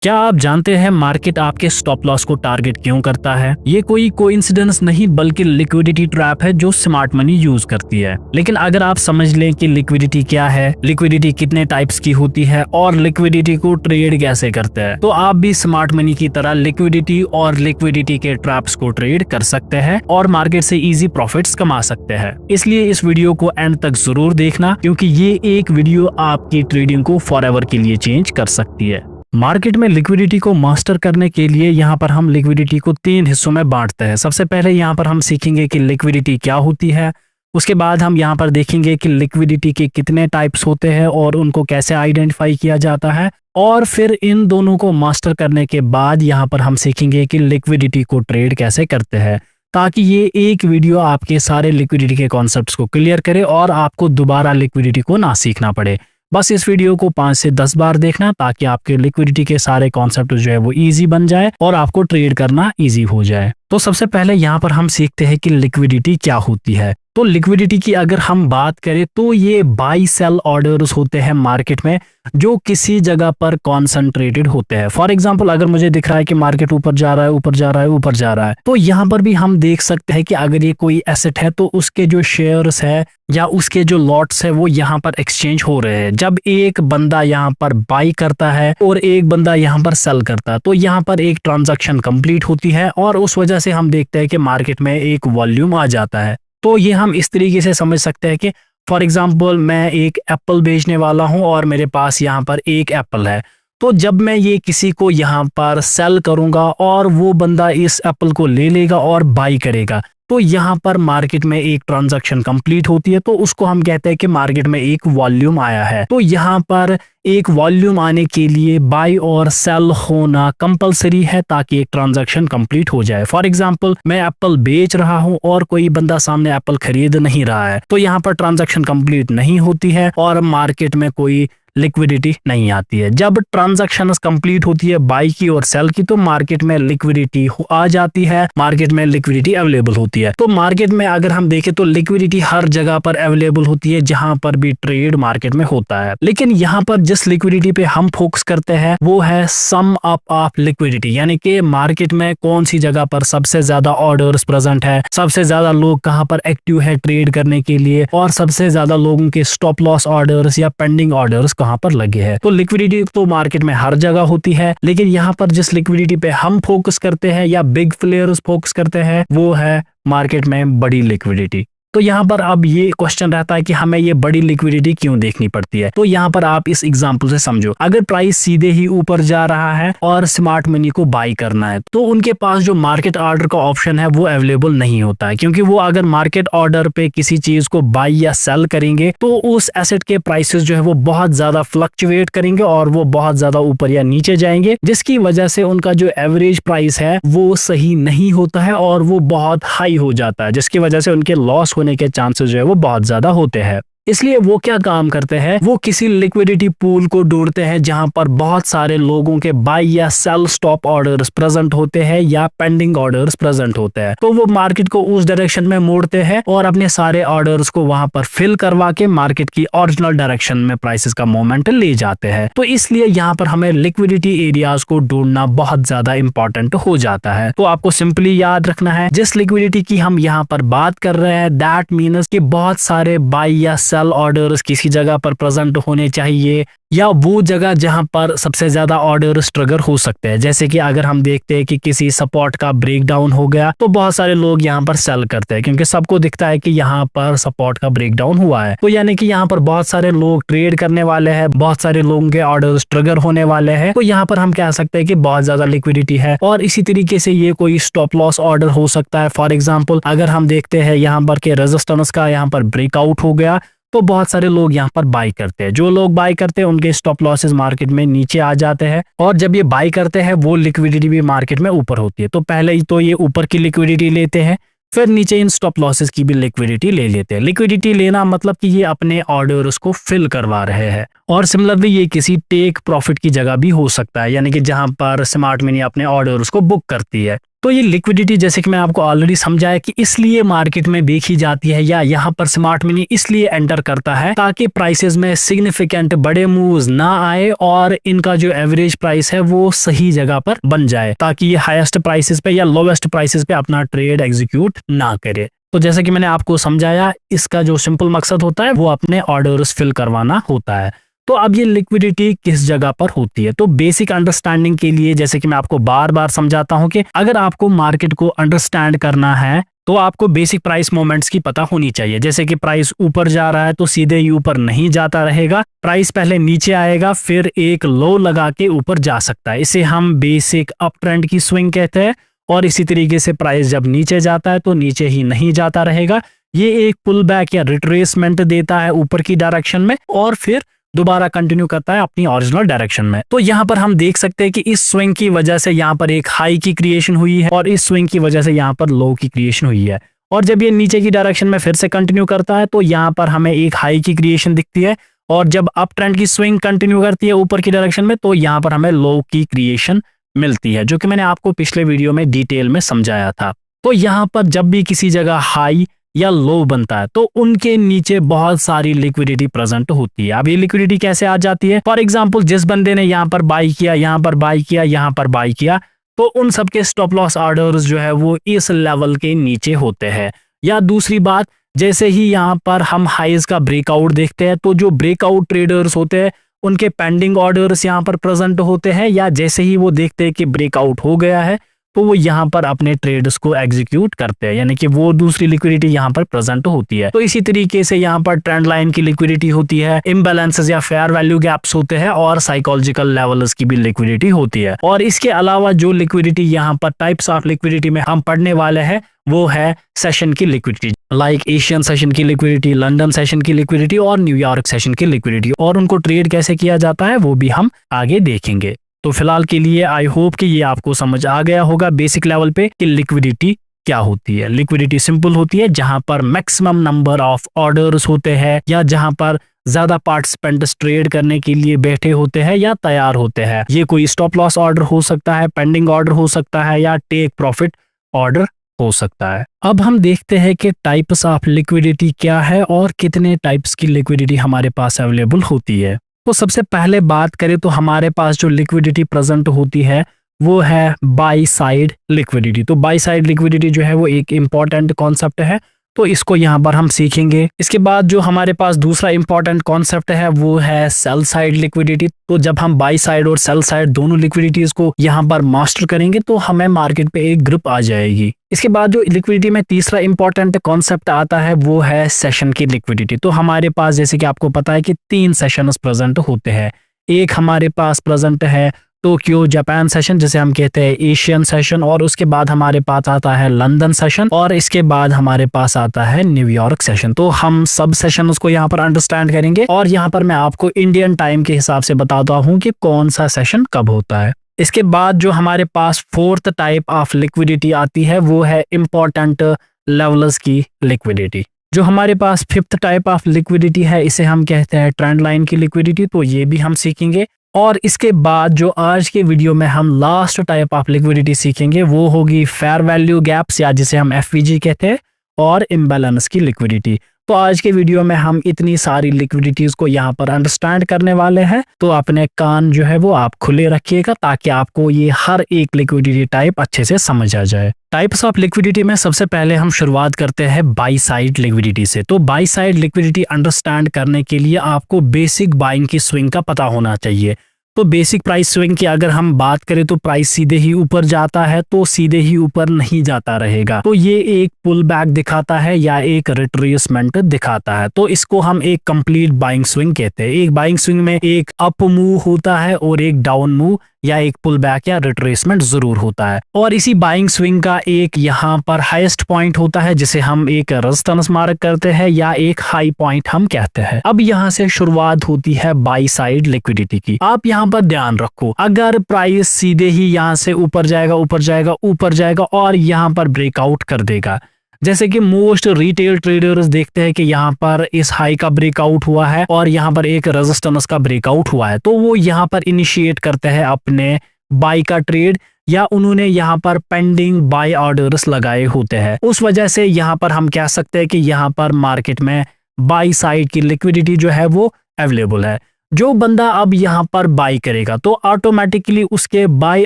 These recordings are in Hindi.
क्या आप जानते हैं मार्केट आपके स्टॉप लॉस को टारगेट क्यों करता है? ये कोई कोइंसिडेंस नहीं बल्कि लिक्विडिटी ट्रैप है जो स्मार्ट मनी यूज करती है। लेकिन अगर आप समझ लें कि लिक्विडिटी क्या है, लिक्विडिटी कितने टाइप्स की होती है और लिक्विडिटी को ट्रेड कैसे करते हैं, तो आप भी स्मार्ट मनी की तरह लिक्विडिटी और लिक्विडिटी के ट्रैप्स को ट्रेड कर सकते हैं और मार्केट से इजी प्रॉफिट्स कमा सकते हैं। इसलिए इस वीडियो को एंड तक जरूर देखना, क्योंकि ये एक वीडियो आपकी ट्रेडिंग को फॉरएवर के लिए चेंज कर सकती है। मार्केट में लिक्विडिटी को मास्टर करने के लिए यहाँ पर हम लिक्विडिटी को 3 हिस्सों में बांटते हैं। सबसे पहले यहाँ पर हम सीखेंगे कि लिक्विडिटी क्या होती है। उसके बाद हम यहाँ पर देखेंगे कि लिक्विडिटी के कितने टाइप्स होते हैं और उनको कैसे आइडेंटिफाई किया जाता है। और फिर इन दोनों को मास्टर करने के बाद यहाँ पर हम सीखेंगे कि लिक्विडिटी को ट्रेड कैसे करते हैं, ताकि ये एक वीडियो आपके सारे लिक्विडिटी के कॉन्सेप्ट्स को क्लियर करे और आपको दोबारा लिक्विडिटी को ना सीखना पड़े। बस इस वीडियो को 5 से 10 बार देखना, ताकि आपके लिक्विडिटी के सारे कॉन्सेप्ट जो है वो इजी बन जाए और आपको ट्रेड करना इजी हो जाए। तो सबसे पहले यहाँ पर हम सीखते हैं कि लिक्विडिटी क्या होती है। तो लिक्विडिटी की अगर हम बात करें तो ये बाई सेल ऑर्डर्स होते हैं मार्केट में, जो किसी जगह पर कॉन्सेंट्रेटेड होते हैं। फॉर एग्जांपल, अगर मुझे दिख रहा है कि मार्केट ऊपर जा रहा है, ऊपर जा रहा है, ऊपर जा रहा है, तो यहाँ पर भी हम देख सकते हैं कि अगर ये कोई एसेट है तो उसके जो शेयर्स है या उसके जो लॉट्स है वो यहाँ पर एक्सचेंज हो रहे हैं। जब एक बंदा यहाँ पर बाई करता है और एक बंदा यहाँ पर सेल करता है, तो यहाँ पर एक ट्रांजैक्शन कंप्लीट होती है और उस वजह से हम देखते हैं कि मार्केट में एक वॉल्यूम आ जाता है। तो ये हम इस तरीके से समझ सकते हैं कि फॉर एग्जांपल, मैं एक एप्पल बेचने वाला हूं और मेरे पास यहाँ पर एक एप्पल है। तो जब मैं ये किसी को यहाँ पर सेल करूंगा और वो बंदा इस एप्पल को ले लेगा और बाई करेगा, तो यहाँ पर मार्केट में एक ट्रांजैक्शन कंप्लीट होती है। तो उसको हम कहते हैं कि मार्केट में एक वॉल्यूम आया है। तो यहाँ पर एक वॉल्यूम आने के लिए बाई और सेल होना कंपलसरी है, ताकि एक ट्रांजैक्शन कंप्लीट हो जाए। फॉर एग्जांपल, मैं एप्पल बेच रहा हूं और कोई बंदा सामने एप्पल खरीद नहीं रहा है, तो यहाँ पर ट्रांजैक्शन कंप्लीट नहीं होती है और मार्केट में कोई लिक्विडिटी नहीं आती है। जब ट्रांजैक्शन कंप्लीट होती है बाई की और सेल की, तो मार्केट में लिक्विडिटी आ जाती है, मार्केट में लिक्विडिटी अवेलेबल होती है। तो मार्केट में अगर हम देखें तो लिक्विडिटी हर जगह पर अवेलेबल होती है जहां पर भी ट्रेड मार्केट में होता है। लेकिन यहाँ पर जिस लिक्विडिटी पे हम फोकस करते हैं वो है सम अप ऑफ लिक्विडिटी, यानी कि मार्केट में कौन सी जगह पर सबसे ज्यादा ऑर्डर्स प्रेजेंट है, सबसे ज्यादा लोग कहां पर एक्टिव है ट्रेड करने के लिए, और सबसे ज्यादा लोगों के स्टॉप लॉस ऑर्डर्स या पेंडिंग ऑर्डर्स कहां पर लगे हैं। तो लिक्विडिटी तो मार्केट में हर जगह होती है, लेकिन यहाँ पर जिस लिक्विडिटी पे हम फोकस करते हैं या बिग प्लेयर्स फोकस करते हैं वो है मार्केट में बड़ी लिक्विडिटी। तो यहाँ पर अब ये क्वेश्चन रहता है कि हमें ये बड़ी लिक्विडिटी क्यों देखनी पड़ती है। तो यहाँ पर आप इस एग्जांपल से समझो, अगर प्राइस सीधे ही ऊपर जा रहा है और स्मार्ट मनी को बाई करना है, तो उनके पास जो मार्केट ऑर्डर का ऑप्शन है वो अवेलेबल नहीं होता है, क्योंकि वो अगर मार्केट ऑर्डर पे किसी चीज को बाई या सेल करेंगे तो उस एसेट के प्राइसेस जो है वो बहुत ज्यादा फ्लक्चुएट करेंगे और वो बहुत ज्यादा ऊपर या नीचे जाएंगे, जिसकी वजह से उनका जो एवरेज प्राइस है वो सही नहीं होता है और वो बहुत हाई हो जाता है, जिसकी वजह से उनके लॉस होने के चांसेस जो है वो बहुत ज्यादा होते हैं। इसलिए वो क्या काम करते हैं, वो किसी लिक्विडिटी पूल को ढूंढते हैं जहां पर बहुत सारे लोगों के बाई या सेल स्टॉप ऑर्डर्स प्रेजेंट होते हैं या पेंडिंग ऑर्डर्स प्रेजेंट होते हैं। तो वो मार्केट को उस डायरेक्शन में मोड़ते हैं और अपने सारे ऑर्डर्स को वहां पर फिल करवा के मार्केट की ओरिजिनल डायरेक्शन में प्राइसेस का मोमेंट ले जाते हैं। तो इसलिए यहाँ पर हमें लिक्विडिटी एरियाज को ढूंढना बहुत ज्यादा इंपॉर्टेंट हो जाता है। तो आपको सिंपली याद रखना है, जिस लिक्विडिटी की हम यहाँ पर बात कर रहे हैं दैट मीन्स कि बहुत सारे बाई या सेल ऑर्डर्स किसी जगह पर प्रेजेंट होने चाहिए, या वो जगह जहां पर सबसे ज्यादा ऑर्डर्स ट्रिगर हो सकते हैं। जैसे कि अगर हम देखते हैं कि किसी सपोर्ट का ब्रेक डाउन हो गया, तो बहुत सारे लोग यहाँ पर सेल करते हैं, क्योंकि सबको दिखता है कि यहाँ पर सपोर्ट का ब्रेक डाउन हुआ है। तो यानी कि यहाँ पर बहुत सारे लोग ट्रेड करने वाले हैं, बहुत सारे लोगों के ऑर्डर्स ट्रिगर होने वाले हैं। तो यहाँ पर हम कह सकते हैं कि बहुत ज्यादा लिक्विडिटी है। और इसी तरीके से ये कोई स्टॉप लॉस ऑर्डर हो सकता है। फॉर एग्जाम्पल, अगर हम देखते हैं यहाँ पर के रेजिस्टेंस का यहाँ पर ब्रेकआउट हो गया, तो बहुत सारे लोग यहाँ पर बाई करते हैं। जो लोग बाई करते हैं उनके स्टॉप लॉसेस मार्केट में नीचे आ जाते हैं, और जब ये बाई करते हैं वो लिक्विडिटी भी मार्केट में ऊपर होती है। तो पहले ही तो ये ऊपर की लिक्विडिटी लेते हैं, फिर नीचे इन स्टॉप लॉसेस की भी लिक्विडिटी ले लेते हैं। लिक्विडिटी लेना मतलब कि ये अपने ऑर्डर्स को फिल करवा रहे हैं। और सिमिलरली ये किसी टेक प्रॉफिट की जगह भी हो सकता है, यानी कि जहां पर स्मार्ट मनी अपने ऑर्डर्स को बुक करती है। तो ये लिक्विडिटी जैसे कि मैं आपको ऑलरेडी समझाया कि इसलिए मार्केट में देखी जाती है या यहाँ पर स्मार्ट मनी इसलिए एंटर करता है ताकि प्राइसेस में सिग्निफिकेंट बड़े मूव्स ना आए और इनका जो एवरेज प्राइस है वो सही जगह पर बन जाए, ताकि ये हाईएस्ट प्राइसेस पे या लोवेस्ट प्राइसेस पे अपना ट्रेड एग्जीक्यूट ना करे। तो जैसे कि मैंने आपको समझाया, इसका जो सिंपल मकसद होता है वो अपने ऑर्डर्स फिल करवाना होता है। तो अब ये लिक्विडिटी किस जगह पर होती है, तो बेसिक अंडरस्टैंडिंग के लिए जैसे कि मैं आपको बार बार समझाता हूं कि अगर आपको मार्केट को अंडरस्टैंड करना है तो आपको बेसिक प्राइस मूवमेंट्स की पता होनी चाहिए। जैसे कि प्राइस ऊपर जा रहा है तो सीधे ही ऊपर नहीं जाता रहेगा, प्राइस पहले नीचे आएगा फिर एक लो लगा के ऊपर जा सकता है, इसे हम बेसिक अप ट्रेंड की स्विंग कहते हैं। और इसी तरीके से प्राइस जब नीचे जाता है तो नीचे ही नहीं जाता रहेगा, ये एक पुल बैक या रिट्रेसमेंट देता है ऊपर की डायरेक्शन में और फिर दोबारा कंटिन्यू करता है अपनी ओरिजिनल डायरेक्शन में। तो यहाँ पर हम देख सकते हैं कि इस स्विंग की वजह से यहाँ पर एक हाई की क्रिएशन हुई है और इस स्विंग की वजह से यहाँ पर लो की क्रिएशन हुई है। और जब ये नीचे की डायरेक्शन में फिर से कंटिन्यू करता है तो यहाँ पर हमें एक हाई की क्रिएशन दिखती है और जब अप ट्रेंड की स्विंग कंटिन्यू करती है ऊपर की डायरेक्शन में तो यहाँ पर हमें लो की क्रिएशन मिलती है, जो कि मैंने आपको पिछले वीडियो में डिटेल में समझाया था। तो यहाँ पर जब भी किसी जगह हाई या लो बनता है तो उनके नीचे बहुत सारी लिक्विडिटी प्रेजेंट होती है। अब ये लिक्विडिटी कैसे आ जाती है, फॉर एग्जांपल जिस बंदे ने यहाँ पर बाई किया, यहाँ पर बाई किया, यहाँ पर बाई किया, तो उन सबके स्टॉप लॉस ऑर्डर्स जो है वो इस लेवल के नीचे होते हैं। या दूसरी बात, जैसे ही यहाँ पर हम हाईज का ब्रेकआउट देखते हैं तो जो ब्रेकआउट ट्रेडर्स होते हैं उनके पेंडिंग ऑर्डर्स यहाँ पर प्रेजेंट होते हैं, या जैसे ही वो देखते हैं कि ब्रेकआउट हो गया है तो वो यहाँ पर अपने ट्रेड्स को एग्जीक्यूट करते हैं, यानी कि वो दूसरी लिक्विडिटी यहाँ पर प्रेजेंट होती है। तो इसी तरीके से यहाँ पर ट्रेंड लाइन की लिक्विडिटी होती है, इम्बैलेंसेस या फेयर वैल्यू गैप्स होते हैं और साइकोलॉजिकल लेवल्स की भी लिक्विडिटी होती है। और इसके अलावा जो लिक्विडिटी यहाँ पर टाइप्स ऑफ लिक्विडिटी में हम पढ़ने वाले हैं वो है सेशन की लिक्विडिटी, लाइक एशियन सेशन की लिक्विडिटी, लंदन सेशन की लिक्विडिटी और न्यूयॉर्क सेशन की लिक्विडिटी, और उनको ट्रेड कैसे किया जाता है वो भी हम आगे देखेंगे। तो फिलहाल के लिए आई होप कि ये आपको समझ आ गया होगा बेसिक लेवल पे कि लिक्विडिटी क्या होती है। लिक्विडिटी सिंपल होती है जहां पर मैक्सिमम नंबर ऑफ ऑर्डर्स होते हैं या जहां पर ज्यादा पार्टिसिपेंट्स ट्रेड करने के लिए बैठे होते हैं या तैयार होते हैं। ये कोई स्टॉप लॉस ऑर्डर हो सकता है, पेंडिंग ऑर्डर हो सकता है या टेक प्रॉफिट ऑर्डर हो सकता है। अब हम देखते हैं कि टाइप्स ऑफ लिक्विडिटी क्या है और कितने टाइप्स की लिक्विडिटी हमारे पास अवेलेबल होती है। तो सबसे पहले बात करें तो हमारे पास जो लिक्विडिटी प्रेजेंट होती है वो है बाई साइड लिक्विडिटी। तो बाई साइड लिक्विडिटी जो है वो एक इंपॉर्टेंट कॉन्सेप्ट है, तो इसको यहाँ पर हम सीखेंगे। इसके बाद जो हमारे पास दूसरा इंपॉर्टेंट कॉन्सेप्ट है वो है सेल साइड लिक्विडिटी। तो जब हम बाई साइड और सेल साइड दोनों लिक्विडिटीज को यहाँ पर मास्टर करेंगे तो हमें मार्केट पे एक ग्रिप आ जाएगी। इसके बाद जो लिक्विडिटी में तीसरा इंपॉर्टेंट कॉन्सेप्ट आता है वो है सेशन की लिक्विडिटी। तो हमारे पास जैसे कि आपको पता है कि 3 सेशंस प्रेजेंट होते हैं। एक हमारे पास प्रेजेंट है टोक्यो जापान सेशन जिसे हम कहते हैं एशियन सेशन, और उसके बाद हमारे पास आता है लंदन सेशन, और इसके बाद हमारे पास आता है न्यूयॉर्क सेशन। तो हम सब सेशन उसको यहाँ पर अंडरस्टैंड करेंगे और यहाँ पर मैं आपको इंडियन टाइम के हिसाब से बताता हूँ कि कौन सा सेशन कब होता है। इसके बाद जो हमारे पास फोर्थ टाइप ऑफ लिक्विडिटी आती है वो है इंपॉर्टेंट लेवल्स की लिक्विडिटी। जो हमारे पास फिफ्थ टाइप ऑफ लिक्विडिटी है इसे हम कहते हैं ट्रेंड लाइन की लिक्विडिटी। तो ये भी हम सीखेंगे। और इसके बाद जो आज के वीडियो में हम लास्ट टाइप ऑफ लिक्विडिटी सीखेंगे वो होगी फेयर वैल्यू गैप्स या जिसे हम एफवीजी कहते हैं, और इम्बैलेंस की लिक्विडिटी। तो आज के वीडियो में हम इतनी सारी लिक्विडिटीज को यहाँ पर अंडरस्टैंड करने वाले हैं, तो अपने कान जो है वो आप खुले रखिएगा ताकि आपको ये हर एक लिक्विडिटी टाइप अच्छे से समझ आ जाए। टाइप्स ऑफ लिक्विडिटी में सबसे पहले हम शुरुआत करते हैं बाई साइड लिक्विडिटी से। तो बाई साइड लिक्विडिटी अंडरस्टैंड करने के लिए आपको बेसिक बाइंग की स्विंग का पता होना चाहिए। तो बेसिक प्राइस स्विंग की अगर हम बात करें तो प्राइस सीधे ही ऊपर जाता है तो सीधे ही ऊपर नहीं जाता रहेगा, तो ये एक पुल बैक दिखाता है या एक रिट्रेसमेंट दिखाता है। तो इसको हम एक कंप्लीट बाइंग स्विंग कहते हैं। एक बाइंग स्विंग में एक अप मूव होता है और एक डाउन मूव या एक पुल बैक या रिट्रेसमेंट जरूर होता है। और इसी बाइंग स्विंग का एक यहाँ पर हाईएस्ट पॉइंट होता है जिसे हम एक रेजिस्टेंस मार्क करते हैं या एक हाई पॉइंट हम कहते हैं। अब यहाँ से शुरुआत होती है बाई साइड लिक्विडिटी की। आप यहाँ पर ध्यान रखो, अगर प्राइस सीधे ही यहाँ से ऊपर जाएगा ऊपर जाएगा ऊपर जाएगा और यहाँ पर ब्रेकआउट कर देगा, जैसे कि मोस्ट रिटेल ट्रेडर्स देखते हैं कि यहाँ पर इस हाई का ब्रेकआउट हुआ है और यहाँ पर एक रेजिस्टेंस का ब्रेकआउट हुआ है, तो वो यहाँ पर इनिशिएट करते हैं अपने बाई का ट्रेड या उन्होंने यहाँ पर पेंडिंग बाय ऑर्डर्स लगाए होते हैं। उस वजह से यहाँ पर हम कह सकते हैं कि यहाँ पर मार्केट में बाई साइड की लिक्विडिटी जो है वो अवेलेबल है। जो बंदा अब यहाँ पर बाई करेगा तो ऑटोमेटिकली उसके बाई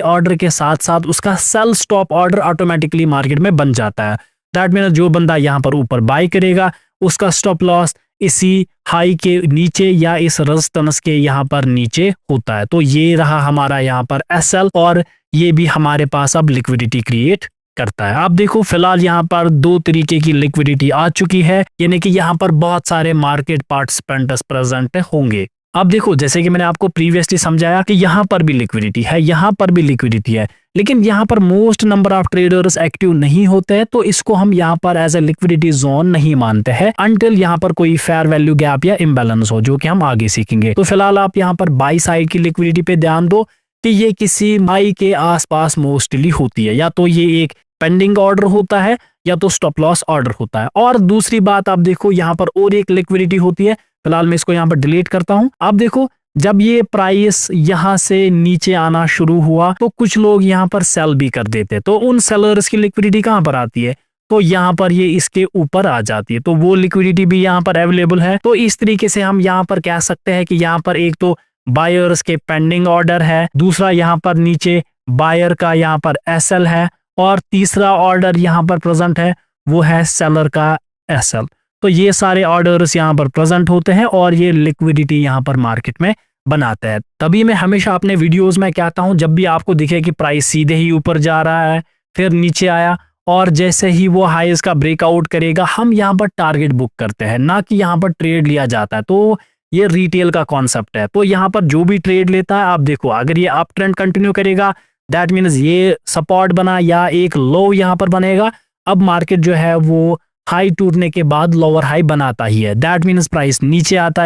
ऑर्डर के साथ साथ उसका sell stop order automatically market में बन जाता है। दैट मीन्स जो बंदा यहाँ पर ऊपर बाई करेगा उसका स्टॉप लॉस इसी हाई के नीचे या इस रेजिस्टेंस के यहाँ पर नीचे होता है। तो ये रहा हमारा यहाँ पर एसएल और ये भी हमारे पास अब लिक्विडिटी क्रिएट करता है। आप देखो फिलहाल यहाँ पर दो तरीके की लिक्विडिटी आ चुकी है, यानी कि यहाँ पर बहुत सारे मार्केट पार्टिसिपेंट्स प्रेजेंट होंगे। अब देखो जैसे कि मैंने आपको प्रीवियसली समझाया कि यहाँ पर भी लिक्विडिटी है, यहाँ पर भी लिक्विडिटी है, लेकिन यहाँ पर most number of traders active नहीं होते हैं, तो इसको हम यहाँ पर एज ए लिक्विडिटी जोन नहीं मानते हैं अनटिल यहाँ पर कोई फेयर वैल्यू गैप या इम्बैलेंस हो, जो कि हम आगे सीखेंगे। तो फिलहाल आप यहाँ पर बाई साइड की लिक्विडिटी पे ध्यान दो कि ये किसी बाई के आसपास मोस्टली होती है, या तो ये एक पेंडिंग ऑर्डर होता है या तो स्टॉप लॉस ऑर्डर होता है। और दूसरी बात आप देखो यहाँ पर और एक लिक्विडिटी होती है, फिलहाल मैं इसको यहाँ पर डिलीट करता हूं। आप देखो जब ये प्राइस यहाँ से नीचे आना शुरू हुआ तो कुछ लोग यहाँ पर सेल भी कर देते, तो उन सेलर्स की लिक्विडिटी कहाँ पर आती है, तो यहाँ पर ये इसके ऊपर आ जाती है, तो वो लिक्विडिटी भी यहाँ पर अवेलेबल है। तो इस तरीके से हम यहाँ पर कह सकते हैं कि यहाँ पर एक तो बायर्स के पेंडिंग ऑर्डर है, दूसरा यहाँ पर नीचे बायर का यहाँ पर एसएल है, और तीसरा ऑर्डर यहाँ पर प्रेजेंट है वो है सेलर का एसएल। तो ये सारे ऑर्डर्स यहाँ पर प्रेजेंट होते हैं और ये लिक्विडिटी यहाँ पर मार्केट में बनाते हैं। तभी मैं हमेशा अपने वीडियोस में कहता हूँ जब भी आपको दिखे कि प्राइस सीधे ही ऊपर जा रहा है फिर नीचे आया और जैसे ही वो हाईज का ब्रेकआउट करेगा हम यहाँ पर टारगेट बुक करते हैं, ना कि यहाँ पर ट्रेड लिया जाता है। तो ये रिटेल का कॉन्सेप्ट है। तो यहाँ पर जो भी ट्रेड लेता है आप देखो अगर ये अप ट्रेंड कंटिन्यू करेगा दैट मीन्स ये सपोर्ट बना या एक लो यहाँ पर बनेगा। अब मार्केट जो है वो हाई टूटने के बाद लोअर हाई बनाता ही है, दैट मीन्स प्राइस नीचे आता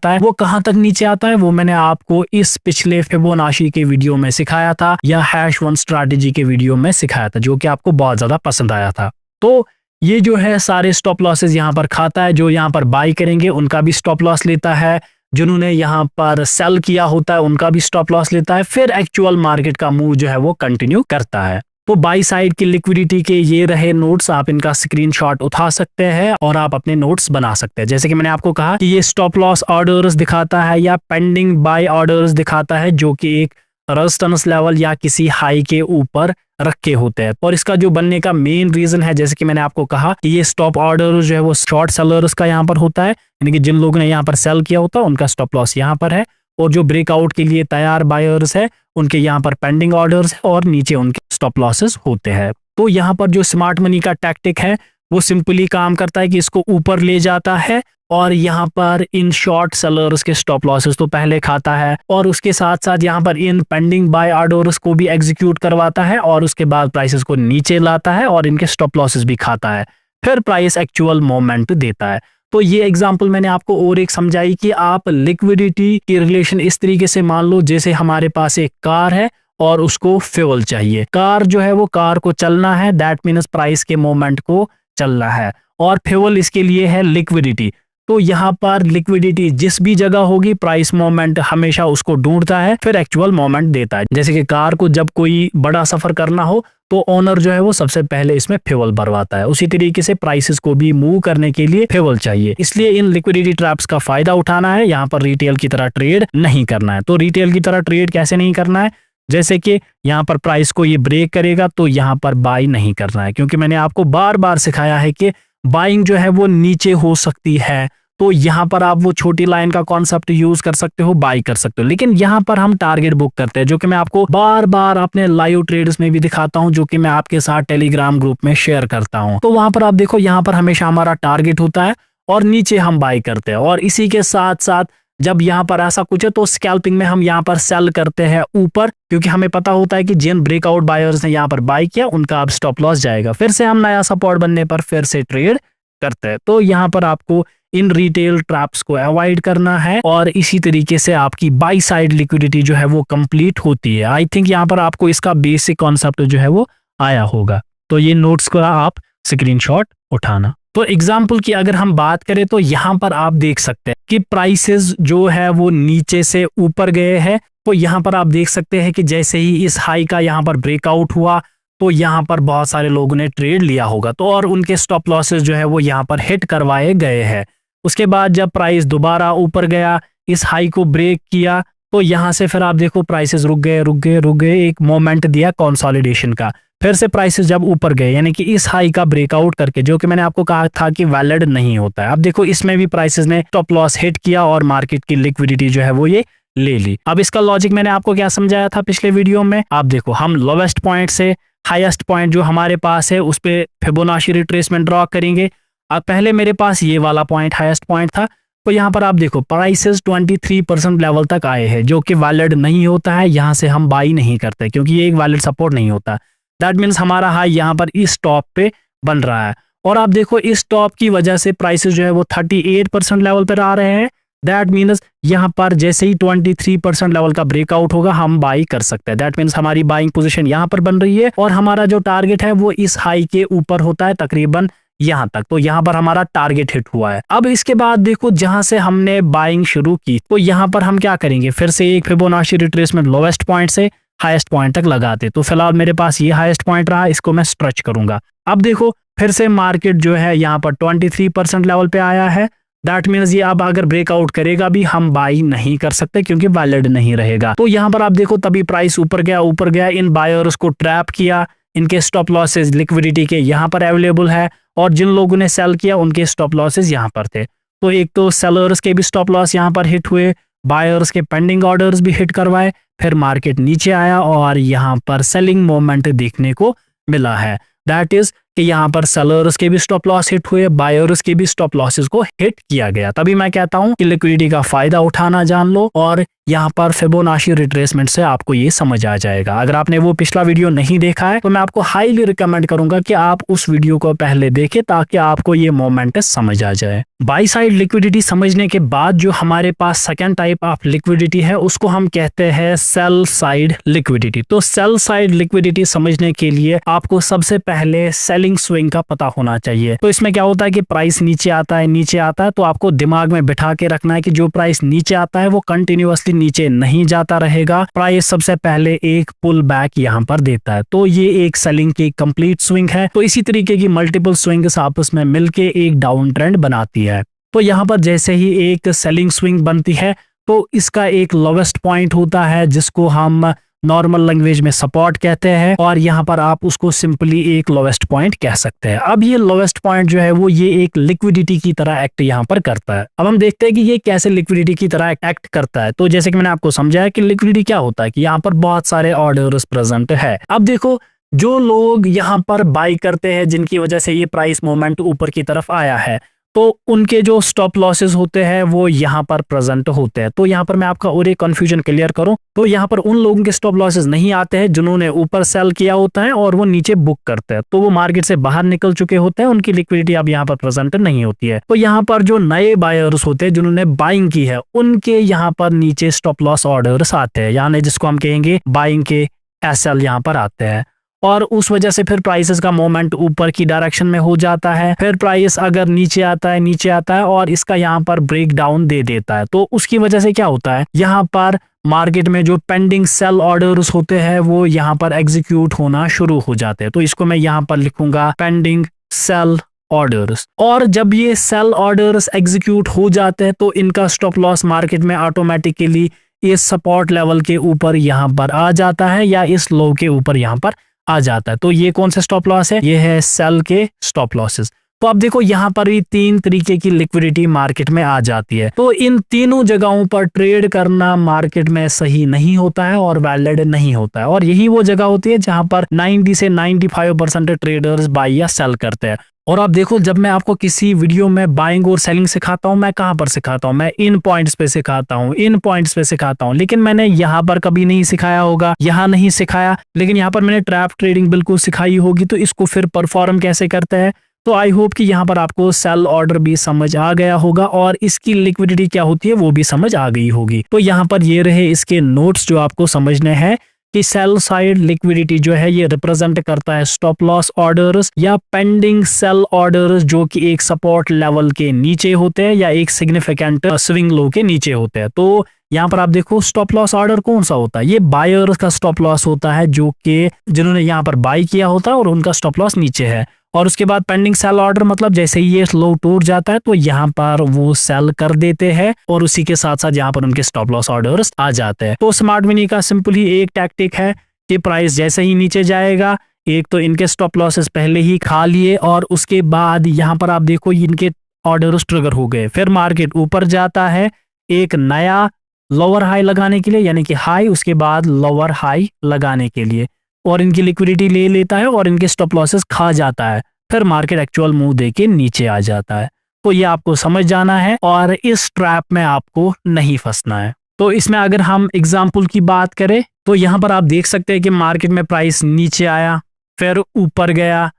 है। वो कहां तक नीचे आता है वो मैंने आपको इस पिछले फिबोनाची के वीडियो में सिखाया था या #1 स्ट्रैटेजी के वीडियो में सिखाया था, जो कि आपको बहुत ज्यादा पसंद आया था। तो ये जो है सारे स्टॉप लॉसेस यहाँ पर खाता है, जो यहाँ पर बाई करेंगे उनका भी स्टॉप लॉस लेता है, जिन्होंने यहाँ पर सेल किया होता है उनका भी स्टॉप लॉस लेता है, फिर एक्चुअल मार्केट का मूव जो है वो कंटिन्यू करता है। तो बाई साइड की लिक्विडिटी के ये रहे नोट्स, आप इनका स्क्रीनशॉट उठा सकते हैं और आप अपने nोट्स बना सकते हैं। जैसे कि मैंने आपको कहा कि ये स्टॉप लॉस ऑर्डर्स दिखाता है या पेंडिंग बाय ऑर्डर्स दिखाता है, जो कि एक रेजिस्टेंस लेवल या किसी हाई के ऊपर रखे होते हैं। और इसका जो बनने का मेन रीजन है, जैसे कि मैंने आपको कहा कि ये स्टॉप ऑर्डर जो है वो शॉर्ट सेलर्स का यहाँ पर होता है, यानी कि जिन लोगों ने यहाँ पर सेल किया होता है उनका स्टॉप लॉस यहाँ पर है, और जो ब्रेकआउट के लिए तैयार बायर्स है उनके यहाँ पर पेंडिंग ऑर्डर्स है और नीचे उनके स्टॉप लॉसेस होते हैं। तो यहाँ पर जो स्मार्ट मनी का टैक्टिक है वो सिंपली काम करता है कि इसको ऊपर ले जाता है और यहाँ पर इन शॉर्ट सेलर्स के स्टॉप लॉसेस तो पहले खाता है और उसके साथ साथ यहाँ पर इन पेंडिंग बाय ऑर्डर्स को भी एग्जीक्यूट करवाता है और उसके बाद प्राइसेस को नीचे लाता है और इनके स्टॉप लॉसेस भी खाता है, फिर प्राइस एक्चुअल मोमेंट देता है। तो ये एग्जांपल मैंने आपको और एक समझाई कि आप लिक्विडिटी की रिलेशन इस तरीके से मान लो जैसे हमारे पास एक कार है और उसको फ्यूल चाहिए। कार जो है वो कार को चलना है, दैट मीन्स प्राइस के मोमेंट को चलना है, और फ्यूल इसके लिए है लिक्विडिटी। तो यहाँ पर लिक्विडिटी जिस भी जगह होगी प्राइस मोमेंट हमेशा उसको ढूंढता है, फिर एक्चुअल मोमेंट देता है। जैसे कि कार को जब कोई बड़ा सफर करना हो तो ओनर जो है वो सबसे पहले इसमें फ्यूल भरवाता है, उसी तरीके से प्राइसेस को भी मूव करने के लिए फ्यूल चाहिए। इसलिए इन लिक्विडिटी ट्रैप्स का फायदा उठाना है, यहाँ पर रिटेल की तरह ट्रेड नहीं करना है। तो रिटेल की तरह ट्रेड कैसे नहीं करना है, जैसे कि यहाँ पर प्राइस को ये ब्रेक करेगा तो यहाँ पर बाई नहीं करना है, क्योंकि मैंने आपको बार बार सिखाया है कि बाइंग जो है वो नीचे हो सकती है। तो यहाँ पर आप वो छोटी लाइन का कॉन्सेप्ट यूज कर सकते हो, बाई कर सकते हो, लेकिन यहाँ पर हम टारगेट बुक करते हैं, जो कि मैं आपको बार बार अपने लाइव ट्रेड्स में भी दिखाता हूँ, जो कि मैं आपके साथ टेलीग्राम ग्रुप में शेयर करता हूँ। तो वहां पर आप देखो यहाँ पर हमेशा हमारा टारगेट होता है और नीचे हम बाई करते हैं, और इसी के साथ साथ जब यहाँ पर ऐसा कुछ है तो स्कैल्पिंग में हम यहाँ पर सेल करते हैं ऊपर, क्योंकि हमें पता होता है कि जिन ब्रेकआउट बायर्स ने यहाँ पर बाई किया उनका अब स्टॉप लॉस जाएगा, फिर से हम नया सपोर्ट बनने पर फिर से ट्रेड करते हैं। तो यहाँ पर आपको इन रिटेल ट्रैप्स को अवॉइड करना है और इसी तरीके से आपकी बाई साइड लिक्विडिटी जो है वो कंप्लीट होती है। आई थिंक यहाँ पर आपको इसका बेसिक कॉन्सेप्ट जो है वो आया होगा। तो ये नोट्स को आप स्क्रीनशॉट उठाना। तो एग्जाम्पल की अगर हम बात करें तो यहाँ पर आप देख सकते हैं कि प्राइसेस जो है वो नीचे से ऊपर गए हैं, तो यहाँ पर आप देख सकते हैं कि जैसे ही इस हाई का यहाँ पर ब्रेकआउट हुआ तो यहाँ पर बहुत सारे लोगों ने ट्रेड लिया होगा, तो और उनके स्टॉप लॉसेस जो है वो यहाँ पर हिट करवाए गए हैं। उसके बाद जब प्राइस दोबारा ऊपर गया, इस हाई को ब्रेक किया, तो यहाँ से फिर आप देखो प्राइसेस रुक गए, एक मोमेंट दिया कंसोलिडेशन का। फिर से प्राइसेस जब ऊपर गए, यानी कि इस हाई का ब्रेकआउट करके, जो कि मैंने आपको कहा था कि वैलिड नहीं होता है। अब देखो इसमें भी प्राइसेस ने स्टॉप लॉस हिट किया और मार्केट की लिक्विडिटी जो है वो ये ले ली। अब इसका लॉजिक मैंने आपको क्या समझाया था पिछले वीडियो में। आप देखो हम लोवेस्ट पॉइंट से हाईएस्ट पॉइंट जो हमारे पास है उस पे फिबोनाची रिट्रेसमेंट ड्रॉ करेंगे। अब पहले मेरे पास ये वाला पॉइंट हाईएस्ट पॉइंट था, तो यहाँ पर आप देखो प्राइसेस 23% लेवल तक आए हैं, जो कि वैलिड नहीं होता है। यहाँ से हम बाई नहीं करते क्योंकि ये एक वैलिड सपोर्ट नहीं होता। दैट मीन्स हमारा हाई यहाँ पर इस टॉप पे बन रहा है, और आप देखो इस टॉप की वजह से प्राइसेस जो है वो 38% लेवल पर आ रहे हैं। दैट मीन्स यहाँ पर जैसे ही 23% लेवल का ब्रेकआउट होगा हम बाई कर सकते हैं। दैट मीन्स हमारी बाइंग पोजीशन यहाँ पर बन रही है, और हमारा जो टारगेट है वो इस हाई के ऊपर होता है तकरीबन यहाँ तक। तो यहाँ पर हमारा टारगेट हिट हुआ है। अब इसके बाद देखो जहां से हमने बाइंग शुरू की, तो यहाँ पर हम क्या करेंगे, फिर से एक फिबोनाची रिट्रेसमेंट लोवेस्ट पॉइंट से हाईएस्ट पॉइंट तक लगाते। तो फिलहाल मेरे पास ये हाईएस्ट पॉइंट रहा, इसको मैं स्ट्रेच करूंगा। अब देखो फिर से मार्केट जो है यहाँ पर 23% लेवल पे आया है। दैट मीन्स ये अब अगर ब्रेकआउट करेगा भी हम बाई नहीं कर सकते क्योंकि वैलिड नहीं रहेगा। तो यहाँ पर आप देखो तभी प्राइस ऊपर गया, इन बायर्स को ट्रैप किया, इनके स्टॉप लॉसेस लिक्विडिटी के यहाँ पर अवेलेबल है, और जिन लोगों ने सेल किया उनके स्टॉप लॉसेस यहाँ पर थे। तो एक तो सेलर्स के भी स्टॉप लॉस यहाँ पर हिट हुए, बायर्स के पेंडिंग ऑर्डर्स भी हिट करवाए, फिर मार्केट नीचे आया और यहाँ पर सेलिंग मोमेंट देखने को मिला है। दैट इज कि यहाँ पर सेलर्स के भी स्टॉप लॉस हिट हुए, बायर्स के भी स्टॉप लॉसेस को हिट किया गया। तभी मैं कहता हूँ कि लिक्विडिटी का फायदा उठाना जान लो, और यहाँ पर फिबोनाची रिट्रेसमेंट से आपको ये समझ आ जाएगा। अगर आपने वो पिछला वीडियो नहीं देखा है तो मैं आपको हाईली रिकमेंड करूंगा कि आप उस वीडियो को पहले देखें ताकि आपको ये मोमेंट समझ आ जाए। बाई साइड लिक्विडिटी समझने के बाद जो हमारे पास सेकेंड टाइप ऑफ लिक्विडिटी है उसको हम कहते हैं सेल साइड लिक्विडिटी। तो सेल साइड लिक्विडिटी समझने के लिए आपको सबसे पहले सेलिंग स्विंग का पता होना चाहिए। तो इसमें क्या होता है कि प्राइस नीचे आता है, तो आपको दिमाग में बिठा के रखना है कि जो प्राइस नीचे आता है वो कंटिन्यूअसली नीचे नहीं जाता रहेगा। प्राइस सबसे पहले एक पुल बैक यहाँ पर देता है, तो ये एक सेलिंग की कंप्लीट स्विंग है। तो इसी तरीके की मल्टीपल स्विंग्स आपस में मिलके एक डाउन ट्रेंड बनाती है। तो यहाँ पर जैसे ही एक सेलिंग स्विंग बनती है तो इसका एक लोवेस्ट पॉइंट होता है जिसको हम नॉर्मल लैंग्वेज में सपोर्ट कहते हैं, और यहाँ पर आप उसको सिंपली एक लोवेस्ट पॉइंट कह सकते हैं। अब ये लोवेस्ट पॉइंट जो है वो ये एक लिक्विडिटी की तरह एक्ट यहाँ पर करता है। अब हम देखते हैं कि ये कैसे लिक्विडिटी की तरह एक्ट करता है। तो जैसे कि मैंने आपको समझाया कि लिक्विडिटी क्या होता है कि यहाँ पर बहुत सारे ऑर्डर्स प्रेजेंट है। अब देखो जो लोग यहाँ पर बाई करते हैं जिनकी वजह से ये प्राइस मोमेंट ऊपर की तरफ आया है, तो उनके जो स्टॉप लॉसेस होते हैं वो यहाँ पर प्रेजेंट होते हैं। तो यहाँ पर मैं आपका और एक कंफ्यूजन क्लियर करूं, तो यहाँ पर उन लोगों के स्टॉप लॉसेस नहीं आते हैं जिन्होंने ऊपर सेल किया होता है और वो नीचे बुक करते हैं, तो वो मार्केट से बाहर निकल चुके होते हैं, उनकी लिक्विडिटी अब यहाँ पर प्रेजेंट नहीं होती है। तो यहाँ पर जो नए बायर्स होते हैं जिन्होंने बाइंग की है उनके यहाँ पर नीचे स्टॉप लॉस ऑर्डर्स आते हैं, यानी जिसको हम कहेंगे बाइंग के एसएल यहाँ पर आते हैं, और उस वजह से फिर प्राइसेस का मोमेंट ऊपर की डायरेक्शन में हो जाता है। फिर प्राइस अगर नीचे आता है और इसका यहाँ पर ब्रेक डाउन दे देता है, तो उसकी वजह से क्या होता है, यहाँ पर मार्केट में जो पेंडिंग सेल ऑर्डर्स होते हैं वो यहाँ पर एग्जीक्यूट होना शुरू हो जाते हैं। तो इसको मैं यहाँ पर लिखूंगा पेंडिंग सेल ऑर्डर्स, और जब ये सेल ऑर्डर्स एग्जीक्यूट हो जाते हैं तो इनका स्टॉप लॉस मार्केट में ऑटोमेटिकली इस सपोर्ट लेवल के ऊपर यहाँ पर आ जाता है या इस लो के ऊपर यहाँ पर आ जाता है। तो ये कौन सा स्टॉप लॉस है, ये है सेल के स्टॉप लॉसेस। तो अब देखो यहाँ पर भी तीन तरीके की लिक्विडिटी मार्केट में आ जाती है। तो इन तीनों जगहों पर ट्रेड करना मार्केट में सही नहीं होता है और वैलिड नहीं होता है, और यही वो जगह होती है जहां पर 90 से 95% ट्रेडर्स बाई या सेल करते हैं। और आप देखो जब मैं आपको किसी वीडियो में बाइंग और सेलिंग सिखाता हूं, मैं कहां पर सिखाता हूं, मैं इन पॉइंट्स पे सिखाता हूं, लेकिन मैंने यहां पर कभी नहीं सिखाया होगा, यहां नहीं सिखाया, लेकिन यहां पर मैंने ट्रैप ट्रेडिंग बिल्कुल सिखाई होगी। तो इसको फिर परफॉर्म कैसे करते हैं, तो आई होप कि यहाँ पर आपको सेल ऑर्डर भी समझ आ गया होगा और इसकी लिक्विडिटी क्या होती है वो भी समझ आ गई होगी। तो यहाँ पर ये रहे इसके नोट्स जो आपको समझने हैं कि सेल साइड लिक्विडिटी जो है ये रिप्रेजेंट करता है स्टॉप लॉस ऑर्डर्स या पेंडिंग सेल ऑर्डर्स जो कि एक सपोर्ट लेवल के नीचे होते हैं या एक सिग्निफिकेंट स्विंग लो के नीचे होते हैं। तो यहाँ पर आप देखो स्टॉप लॉस ऑर्डर कौन सा होता है, ये बायर्स का स्टॉप लॉस होता है, जो कि जिन्होंने यहाँ पर बाई किया होता है और उनका स्टॉप लॉस नीचे है। और उसके बाद पेंडिंग सेल ऑर्डर मतलब जैसे ही ये लो टूट जाता है तो यहाँ पर वो सेल कर देते हैं और उसी के साथ साथ यहाँ पर उनके स्टॉप लॉस ऑर्डर्स आ जाते हैं। तो स्मार्ट मनी का सिंपल ही एक टैक्टिक है कि प्राइस जैसे ही नीचे जाएगा, एक तो इनके स्टॉप लॉसेस पहले ही खा लिए और उसके बाद यहाँ पर आप देखो इनके ऑर्डर्स ट्रिगर हो गए, फिर मार्केट ऊपर जाता है एक नया लोअर हाई लगाने के लिए, यानी कि हाई उसके बाद लोअर हाई लगाने के लिए, और इनकी लिक्विडिटी ले लेता है और इनके स्टॉप लॉसेस खा जाता है, फिर मार्केट एक्चुअल मूव देके नीचे आ जाता है। तो ये आपको समझ जाना है और इस ट्रैप में आपको नहीं फंसना है। तो इसमें अगर हम एग्जाम्पल की बात करें तो यहाँ पर आप देख सकते हैं कि मार्केट में प्राइस नीचे आया, फिर ऊपर गया,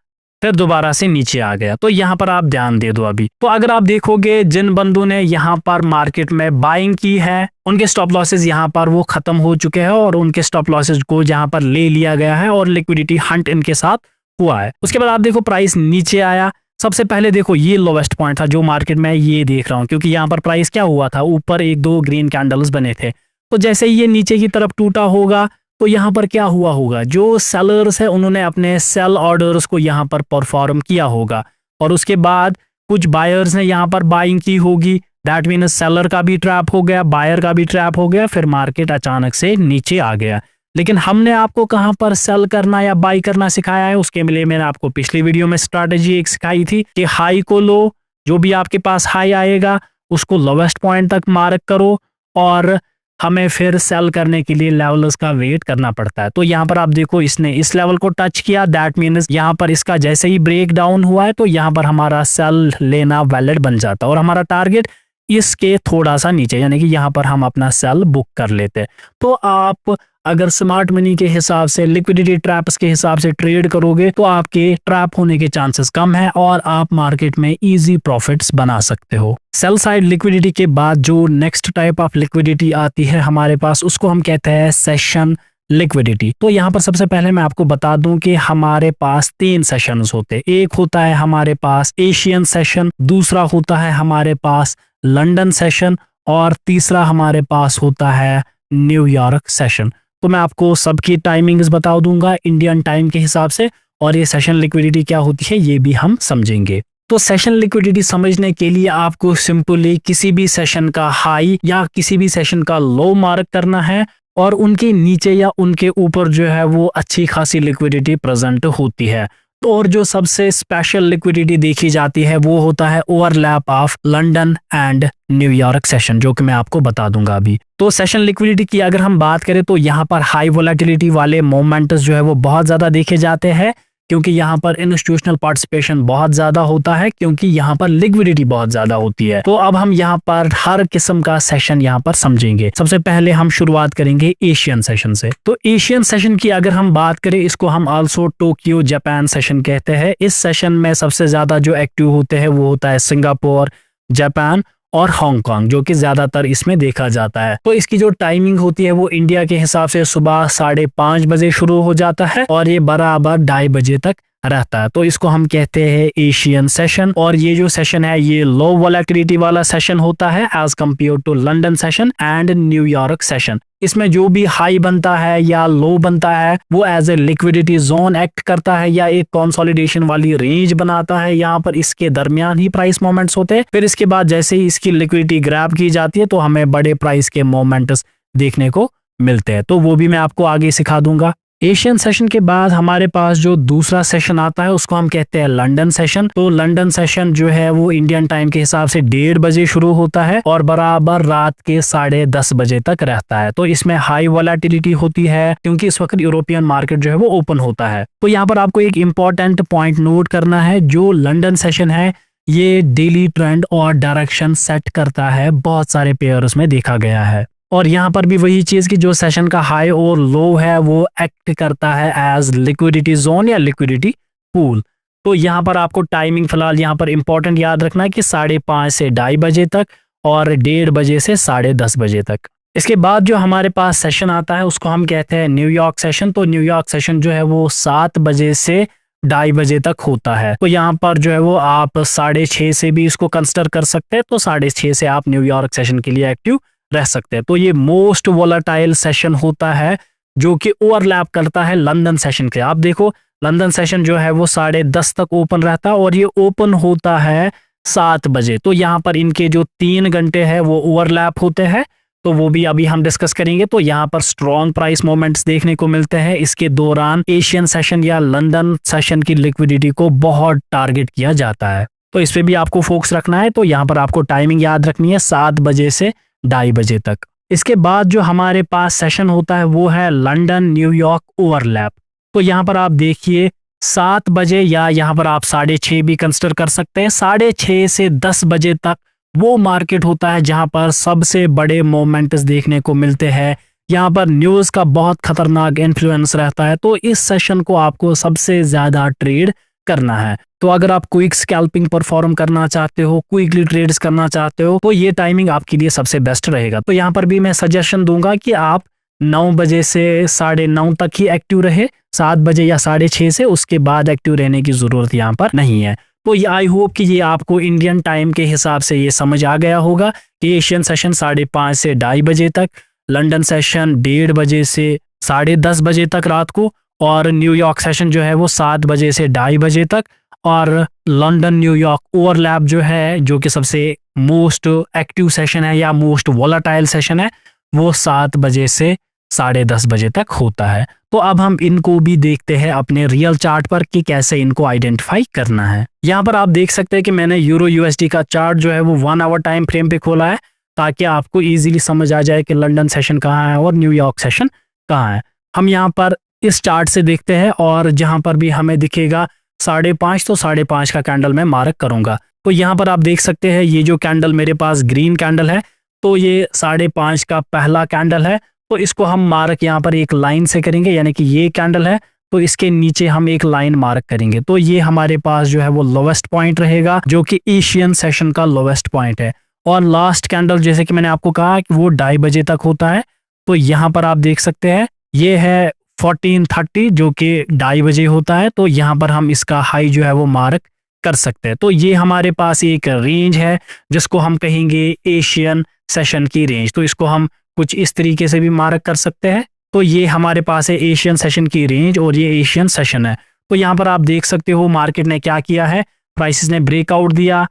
फिर दोबारा से नीचे आ गया। तो यहाँ पर आप ध्यान दे दो अभी। तो अगर आप देखोगे जिन बंदों ने यहाँ पर मार्केट में बाइंग की है उनके स्टॉप लॉसेस यहाँ पर वो खत्म हो चुके हैं और उनके स्टॉप लॉसेस को यहाँ पर ले लिया गया है और लिक्विडिटी हंट इनके साथ हुआ है। उसके बाद आप देखो प्राइस नीचे आया, सबसे पहले देखो ये लोवेस्ट पॉइंट था जो मार्केट में ये देख रहा हूँ, क्योंकि यहाँ पर प्राइस क्या हुआ था, ऊपर एक दो ग्रीन कैंडल्स बने थे। तो जैसे ही ये नीचे की तरफ टूटा होगा तो यहाँ पर क्या हुआ होगा, जो सेलर्स है उन्होंने अपने सेल ऑर्डर्स को यहाँ पर परफॉर्म किया होगा और उसके बाद कुछ बायर्स ने यहाँ पर बाइंग की होगी। दैट मीन्स सेलर का भी ट्रैप हो गया, बायर का भी ट्रैप हो गया, फिर मार्केट अचानक से नीचे आ गया। लेकिन हमने आपको कहाँ पर सेल करना या बाई करना सिखाया है, उसके लिए मैंने आपको पिछली वीडियो में स्ट्रैटेजी एक सिखाई थी कि हाई को लो, जो भी आपके पास हाई आएगा उसको लोवेस्ट पॉइंट तक मार्क करो और हमें फिर सेल करने के लिए लेवल्स का वेट करना पड़ता है। तो यहाँ पर आप देखो इसने इस लेवल को टच किया, दैट मीन्स यहाँ पर इसका जैसे ही ब्रेक डाउन हुआ है तो यहाँ पर हमारा सेल लेना वैलिड बन जाता है और हमारा टारगेट इसके थोड़ा सा नीचे, यानी कि यहाँ पर हम अपना सेल बुक कर लेते हैं। तो आप अगर स्मार्ट मनी के हिसाब से लिक्विडिटी ट्रैप्स के हिसाब से ट्रेड करोगे तो आपके ट्रैप होने के चांसेस कम है और आप मार्केट में इजी प्रॉफिट्स बना सकते हो। सेल साइड लिक्विडिटी के बाद जो नेक्स्ट टाइप ऑफ लिक्विडिटी आती है हमारे पास, उसको हम कहते हैं सेशन लिक्विडिटी। तो यहाँ पर सबसे पहले मैं आपको बता दूं कि हमारे पास 3 सेशंस होते हैं। एक होता है हमारे पास एशियन सेशन, दूसरा होता है हमारे पास लंदन सेशन और तीसरा हमारे पास होता है न्यूयॉर्क सेशन। तो मैं आपको सबकी टाइमिंग्स बता दूंगा इंडियन टाइम के हिसाब से और ये सेशन लिक्विडिटी क्या होती है ये भी हम समझेंगे। तो सेशन लिक्विडिटी समझने के लिए आपको सिंपली किसी भी सेशन का हाई या किसी भी सेशन का लो मार्क करना है और उनके नीचे या उनके ऊपर जो है वो अच्छी खासी लिक्विडिटी प्रेजेंट होती है। और जो सबसे स्पेशल लिक्विडिटी देखी जाती है वो होता है overlap of London and New York session, जो कि मैं आपको बता दूंगा अभी। तो सेशन लिक्विडिटी की अगर हम बात करें तो यहाँ पर हाई वोलेटिलिटी वाले मोमेंट्स जो है वो बहुत ज्यादा देखे जाते हैं, क्योंकि यहाँ पर इंस्टीट्यूशनल पार्टिसिपेशन बहुत ज्यादा होता है, क्योंकि यहाँ पर लिक्विडिटी बहुत ज्यादा होती है। तो अब हम यहाँ पर हर किस्म का सेशन यहाँ पर समझेंगे। सबसे पहले हम शुरुआत करेंगे एशियन सेशन से। तो एशियन सेशन की अगर हम बात करें, इसको हम आल्सो टोक्यो जापान सेशन कहते हैं। इस सेशन में सबसे ज्यादा जो एक्टिव होते हैं वो होता है सिंगापुर, जापान और हांगकांग, जो कि ज्यादातर इसमें देखा जाता है। तो इसकी जो टाइमिंग होती है वो इंडिया के हिसाब से सुबह 5:30 बजे शुरू हो जाता है और ये बराबर 2:30 बजे तक रहता है। तो इसको हम कहते हैं एशियन सेशन। और ये जो सेशन है ये लो वोलेटिलिटी वाला सेशन होता है as compare to London session and New York session. इसमें जो भी हाई बनता है या लो बनता है वो as a liquidity zone act करता है या एक कंसोलिडेशन वाली रेंज बनाता है। यहाँ पर इसके दरमियान ही प्राइस मोमेंट्स होते हैं। फिर इसके बाद जैसे ही इसकी लिक्विडिटी ग्रैब की जाती है तो हमें बड़े प्राइस के मोमेंट्स देखने को मिलते हैं। तो वो भी मैं आपको आगे सिखा दूंगा। एशियन सेशन के बाद हमारे पास जो दूसरा सेशन आता है उसको हम कहते हैं लंदन सेशन। तो लंदन सेशन जो है वो इंडियन टाइम के हिसाब से 1:30 बजे शुरू होता है और बराबर रात के 10:30 बजे तक रहता है। तो इसमें हाई वोलेटिलिटी होती है क्योंकि इस वक्त यूरोपियन मार्केट जो है वो ओपन होता है। तो यहाँ पर आपको एक इंपॉर्टेंट पॉइंट नोट करना है, जो लंदन सेशन है ये डेली ट्रेंड और डायरेक्शन सेट करता है, बहुत सारे पेयर्स में देखा गया है। और यहाँ पर भी वही चीज की जो सेशन का हाई और लो है वो एक्ट करता है एज लिक्विडिटी जोन या लिक्विडिटी पूल। तो यहाँ पर आपको टाइमिंग फिलहाल यहाँ पर इंपॉर्टेंट याद रखना है कि 5:30 से 2:30 बजे तक और 1:30 बजे से 10:30 बजे तक। इसके बाद जो हमारे पास सेशन आता है उसको हम कहते हैं न्यूयॉर्क सेशन। तो न्यूयॉर्क सेशन जो है वो 7 बजे से 2:30 बजे तक होता है। तो यहाँ पर जो है वो आप 6:30 से भी इसको कंसिडर कर सकते हैं। तो 6:30 से आप न्यूयॉर्क सेशन के लिए एक्टिव रह सकते हैं। तो ये मोस्ट वोलेटाइल सेशन होता है जो कि ओवरलैप करता है लंदन सेशन के। आप देखो लंदन सेशन जो है वो 10:30 तक ओपन रहता है और ये ओपन होता है 7 बजे। तो यहाँ पर इनके जो 3 घंटे हैं वो ओवरलैप होते हैं, तो वो भी अभी हम डिस्कस करेंगे। तो यहाँ पर स्ट्रॉन्ग प्राइस मोमेंट्स देखने को मिलते हैं। इसके दौरान एशियन सेशन या लंदन सेशन की लिक्विडिटी को बहुत टारगेट किया जाता है, तो इस पे भी आपको फोकस रखना है। तो यहाँ पर आपको टाइमिंग याद रखनी है 7 बजे से 2:30 बजे तक। इसके बाद जो हमारे पास सेशन होता है वो है लंदन न्यूयॉर्क ओवरलैप। तो यहाँ पर आप देखिए 7 बजे या यहाँ पर आप 6:30 भी कंसिडर कर सकते हैं। 6:30 से 10 बजे तक वो मार्केट होता है जहाँ पर सबसे बड़े मोमेंट्स देखने को मिलते हैं। यहाँ पर न्यूज़ का बहुत खतरनाक इन्फ्लुएंस रहता है, तो इस सेशन को आपको सबसे ज़्यादा ट्रेड करना है। तो अगर आप क्विक स्कैल्पिंग परफॉर्म करना चाहते हो, क्विकली ट्रेड्स करना चाहते हो, तो ये टाइमिंग आपके लिए सबसे बेस्ट रहेगा। तो यहाँ पर भी मैं सजेशन दूंगा कि आप 9 बजे से 9:30 तक ही एक्टिव रहे, 7 बजे या 6:30 से उसके बाद एक्टिव रहने की जरूरत यहाँ पर नहीं है। तो ये आई होप कि ये आपको इंडियन टाइम के हिसाब से ये समझ आ गया होगा कि एशियन सेशन 5:30 से 2:30 बजे तक, लंदन सेशन 1:30 बजे से 10:30 बजे तक रात को, और न्यूयॉर्क सेशन जो है वो 7 बजे से 2:30 बजे तक, और लंदन न्यूयॉर्क ओवरलैप जो है, जो कि सबसे मोस्ट एक्टिव सेशन है या मोस्ट वोलेटाइल सेशन है, वो 7 बजे से 10:30 बजे तक होता है। तो अब हम इनको भी देखते हैं अपने रियल चार्ट पर कि कैसे इनको आइडेंटिफाई करना है। यहाँ पर आप देख सकते हैं कि मैंने यूरो यूएसडी का चार्ट जो है वो 1 आवर टाइम फ्रेम पे खोला है, ताकि आपको इजीली समझ आ जाए कि लंदन सेशन कहाँ है और न्यूयॉर्क सेशन कहाँ है। हम यहाँ पर इस चार्ट से देखते हैं, और जहाँ पर भी हमें दिखेगा 5:30, तो 5:30 का कैंडल मैं मार्क करूंगा। तो यहाँ पर आप देख सकते हैं ये जो कैंडल मेरे पास ग्रीन कैंडल है, तो ये 5:30 का पहला कैंडल है। तो इसको हम मार्क यहाँ पर एक लाइन से करेंगे, यानी कि ये कैंडल है तो इसके नीचे हम एक लाइन मार्क करेंगे। तो ये हमारे पास जो है वो लोवेस्ट पॉइंट रहेगा, जो कि एशियन सेशन का लोवेस्ट पॉइंट है। और लास्ट कैंडल जैसे कि मैंने आपको कहा कि वो 2:30 बजे तक होता है, तो यहाँ पर आप देख सकते हैं ये है 14:30 जो कि 2:30 बजे होता है। तो यहाँ पर हम इसका हाई जो है वो मार्क कर सकते हैं। तो ये हमारे पास एक रेंज है जिसको हम कहेंगे एशियन सेशन की रेंज। तो इसको हम कुछ इस तरीके से भी मार्क कर सकते हैं। तो ये हमारे पास है एशियन सेशन की रेंज और ये एशियन सेशन है। तो यहाँ पर आप देख सकते हो मार्केट ने क्या किया है, प्राइसेस ने ब्रेकआउट दिया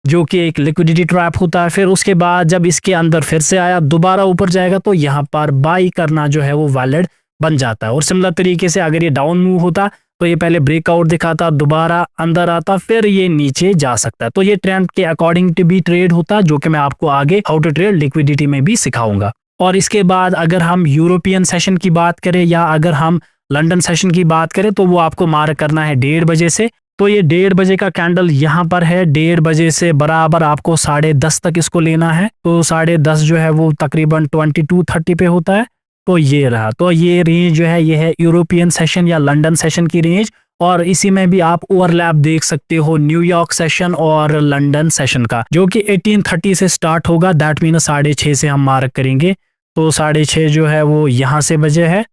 जो कि एक लिक्विडिटी ट्रैप होता है। फिर उसके बाद जब इसके अंदर फिर से आया, दोबारा ऊपर जाएगा, तो यहाँ पर बाई करना जो है वो वैलिड बन जाता है। और सिमिलर तरीके से अगर ये डाउन मूव होता तो ये पहले ब्रेकआउट दिखाता, दोबारा अंदर आता, फिर ये नीचे जा सकता है। तो ये ट्रेंड के अकॉर्डिंग टू भी ट्रेड होता है, जो कि मैं आपको आगे हाउ टू ट्रेड लिक्विडिटी में भी सिखाऊंगा। और इसके बाद अगर हम यूरोपियन सेशन की बात करें या अगर हम लंदन सेशन की बात करें, तो वो आपको मार्क करना है 1:30 बजे से। तो ये 1:30 बजे का कैंडल यहाँ पर है, 1:30 बजे से बराबर आपको 10:30 तक इसको लेना है। तो 10:30 जो है वो तकरीबन 22:30 पे होता है। तो ये रहा, तो ये रेंज जो है ये है यूरोपियन सेशन या लंदन सेशन की रेंज। और इसी में भी आप ओवरलैप देख सकते हो न्यूयॉर्क सेशन और लंदन सेशन का, जो कि 18:30 से स्टार्ट होगा। दैट मीन 6:30 से हम मार्क करेंगे। तो 6:30 जो है वो यहाँ से बजे है,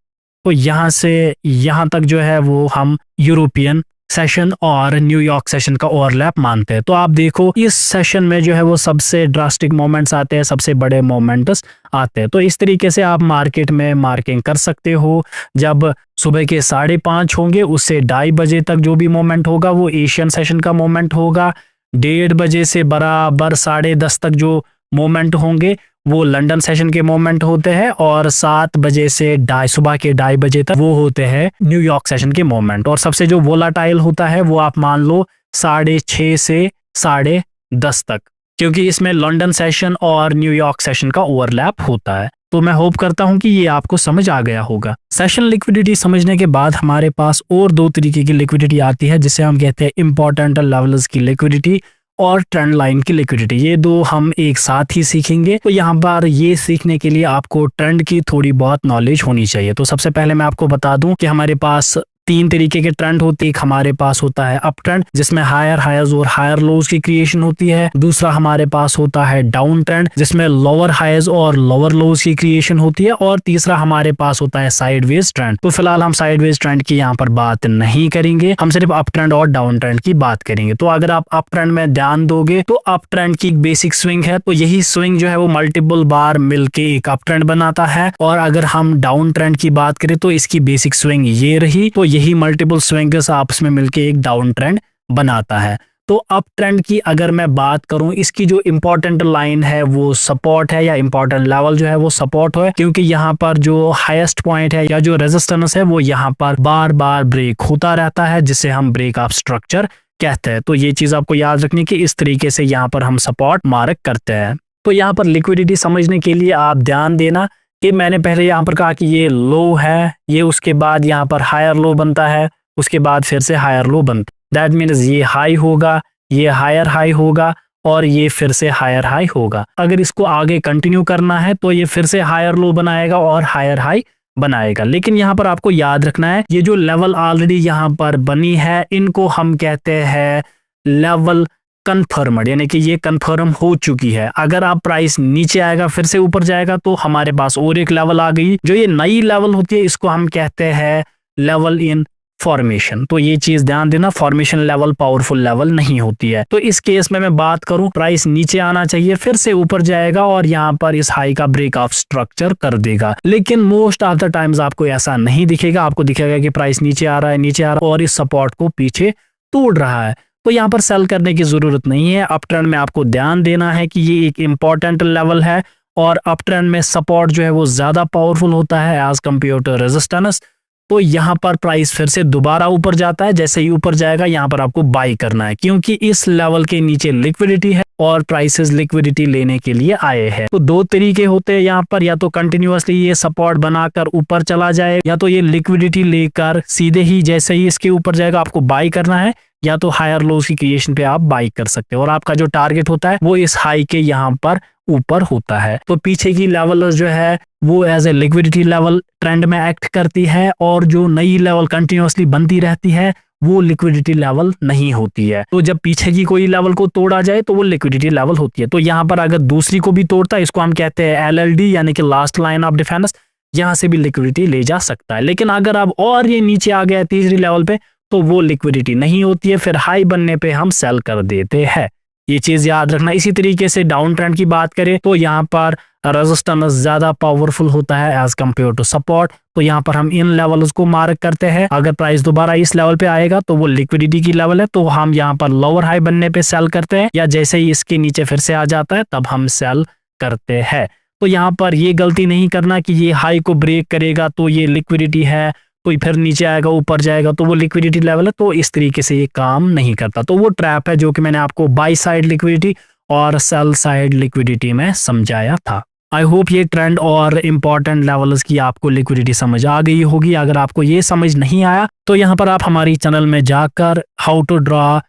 तो यहाँ से यहाँ तक जो है वो हम यूरोपियन सेशन और न्यूयॉर्क सेशन का ओवरलैप मानते हैं। तो आप देखो इस सेशन में जो है वो सबसे ड्रास्टिक मोमेंट्स आते हैं, सबसे बड़े मोमेंट्स आते हैं। तो इस तरीके से आप मार्केट में मार्किंग कर सकते हो। जब सुबह के 5:30 होंगे, उससे 2:30 बजे तक जो भी मोमेंट होगा वो एशियन सेशन का मोमेंट होगा। 1:30 बजे से बराबर 10:30 तक जो मोमेंट होंगे वो लंदन सेशन के मोमेंट होते हैं, और 7 बजे से सुबह के 2:30 बजे तक वो होते हैं न्यूयॉर्क सेशन के मोमेंट। और सबसे जो वोलाटाइल होता है वो आप मान लो 6:30 से 10:30 तक, क्योंकि इसमें लंदन सेशन और न्यूयॉर्क सेशन का ओवरलैप होता है। तो मैं होप करता हूं कि ये आपको समझ आ गया होगा। सेशन लिक्विडिटी समझने के बाद हमारे पास और 2 तरीके की लिक्विडिटी आती है, जिसे हम कहते हैं इंपॉर्टेंट लेवल्स की लिक्विडिटी और ट्रेंड लाइन की लिक्विडिटी। ये 2 हम एक साथ ही सीखेंगे। तो यहाँ पर ये सीखने के लिए आपको ट्रेंड की थोड़ी बहुत नॉलेज होनी चाहिए। तो सबसे पहले मैं आपको बता दूं कि हमारे पास तीन तरीके के ट्रेंड होते हैं। एक हमारे पास होता है अप ट्रेंड जिसमें हायर हाइज और हायर लोज की क्रिएशन होती है। दूसरा हमारे पास होता है डाउन ट्रेंड जिसमें लोअर हाइज और लोअर लोज की क्रिएशन होती है। और तीसरा हमारे पास होता है साइडवेज ट्रेंड। तो फिलहाल हम साइडवेज ट्रेंड की यहाँ पर बात नहीं करेंगे, हम सिर्फ अप ट्रेंड और डाउन ट्रेंड की बात करेंगे। तो अगर आप अप ट्रेंड में ध्यान दोगे तो अप ट्रेंड की एक बेसिक स्विंग है, तो यही स्विंग जो है वो मल्टीपल बार मिलके एक अप ट्रेंड बनाता है। और अगर हम डाउन ट्रेंड की बात करें तो इसकी बेसिक स्विंग ये रही, तो यही मल्टीपल स्विंग्स आपस में मिलके एक डाउन ट्रेंड बनाता है। तो अप ट्रेंड की अगर मैं बात करूं, इसकी जो इंपॉर्टेंट लाइन है वो सपोर्ट है, या इंपॉर्टेंट लेवल जो है वो सपोर्ट है, क्योंकि यहाँ पर जो हाईएस्ट पॉइंट है या जो रेजिस्टेंस है वो यहाँ पर बार बार ब्रेक होता रहता है, जिसे हम ब्रेक ऑफ स्ट्रक्चर कहते हैं। तो ये चीज आपको याद रखनी कि इस तरीके से यहाँ पर हम सपोर्ट मार्क करते हैं। तो यहाँ पर लिक्विडिटी समझने के लिए आप ध्यान देना कि मैंने पहले यहाँ पर कहा कि ये लो है, ये उसके बाद यहाँ पर हायर लो बनता है, उसके बाद फिर से हायर लो बनता है। दैट मीन्स ये हाई होगा, ये हायर हाई होगा और ये फिर से हायर हाई होगा। अगर इसको आगे कंटिन्यू करना है तो ये फिर से हायर लो बनाएगा और हायर हाई बनाएगा। लेकिन यहाँ पर आपको याद रखना है ये जो लेवल ऑलरेडी यहाँ पर बनी है इनको हम कहते हैं लेवल कन्फर्मड, यानी कि ये कन्फर्म हो चुकी है। अगर आप प्राइस नीचे आएगा फिर से ऊपर जाएगा तो हमारे पास और एक लेवल आ गई। जो ये नई लेवल होती है इसको हम कहते हैं लेवल इन फॉर्मेशन। तो ये चीज ध्यान देना, फॉर्मेशन लेवल पावरफुल लेवल नहीं होती है। तो इस केस में मैं बात करूं, प्राइस नीचे आना चाहिए, फिर से ऊपर जाएगा और यहाँ पर इस हाई का ब्रेक ऑफ स्ट्रक्चर कर देगा। लेकिन मोस्ट ऑफ द टाइम्स आपको ऐसा नहीं दिखेगा, आपको दिखेगा कि प्राइस नीचे आ रहा है और इस सपोर्ट को पीछे तोड़ रहा है। तो यहाँ पर सेल करने की जरूरत नहीं है। अप ट्रेंड में आपको ध्यान देना है कि ये एक इंपॉर्टेंट लेवल है और अप ट्रेंड में सपोर्ट जो है वो ज्यादा पावरफुल होता है एज कम्पेयर टू रेजिस्टेंस। तो यहाँ पर प्राइस फिर से दोबारा ऊपर जाता है, जैसे ही ऊपर जाएगा यहाँ पर आपको बाई करना है, क्योंकि इस लेवल के नीचे लिक्विडिटी है और प्राइसेस लिक्विडिटी लेने के लिए आए हैं। तो दो तरीके होते हैं यहाँ पर, या तो कंटिन्यूअसली ये सपोर्ट बनाकर ऊपर चला जाए, या तो ये लिक्विडिटी लेकर सीधे ही जैसे ही इसके ऊपर जाएगा आपको बाई करना है, या तो हायर लोज की क्रिएशन पे आप बाई कर सकते हो और आपका जो टारगेट होता है वो इस हाई के यहाँ पर ऊपर होता है। तो पीछे की लेवल जो है वो as a liquidity level trend में एक्ट करती है और जो नई लेवल कंटिन्यूअसली बनती रहती है वो लिक्विडिटी लेवल नहीं होती है। तो जब पीछे की कोई लेवल को तोड़ा जाए तो वो लिक्विडिटी लेवल होती है। तो यहाँ पर अगर दूसरी को भी तोड़ता है, इसको हम कहते हैं LLD यानी कि लास्ट लाइन ऑफ डिफेंस, यहाँ से भी लिक्विडिटी ले जा सकता है। लेकिन अगर अब और ये नीचे आ गया तीसरी लेवल पे तो वो लिक्विडिटी नहीं होती है, फिर हाई बनने पे हम सेल कर देते हैं। ये चीज याद रखना। इसी तरीके से डाउन ट्रेंड की बात करें तो यहाँ पर रेजिस्टेंस ज्यादा पावरफुल होता है एज कम्पेयर टू सपोर्ट। तो यहाँ पर हम इन लेवल्स को मार्क करते हैं। अगर प्राइस दोबारा इस लेवल पे आएगा तो वो लिक्विडिटी की लेवल है, तो हम यहाँ पर लोअर हाई बनने पे सेल करते हैं, या जैसे ही इसके नीचे फिर से आ जाता है तब हम सेल करते हैं। तो यहाँ पर ये गलती नहीं करना कि ये हाई को ब्रेक करेगा तो ये लिक्विडिटी है, तो फिर नीचे आएगा ऊपर जाएगा तो वो लिक्विडिटी लेवल है। तो इस तरीके से ये काम नहीं करता। तो वो ट्रैप है जो कि मैंने आपको बाई साइड लिक्विडिटी और सेल साइड लिक्विडिटी में समझाया था। आई होप ये ट्रेंड और इम्पोर्टेंट लेवल्स की आपको लिक्विडिटी समझ आ गई होगी। अगर आपको ये समझ नहीं आया तो यहाँ पर आप हमारी चैनल में जाकर how to draw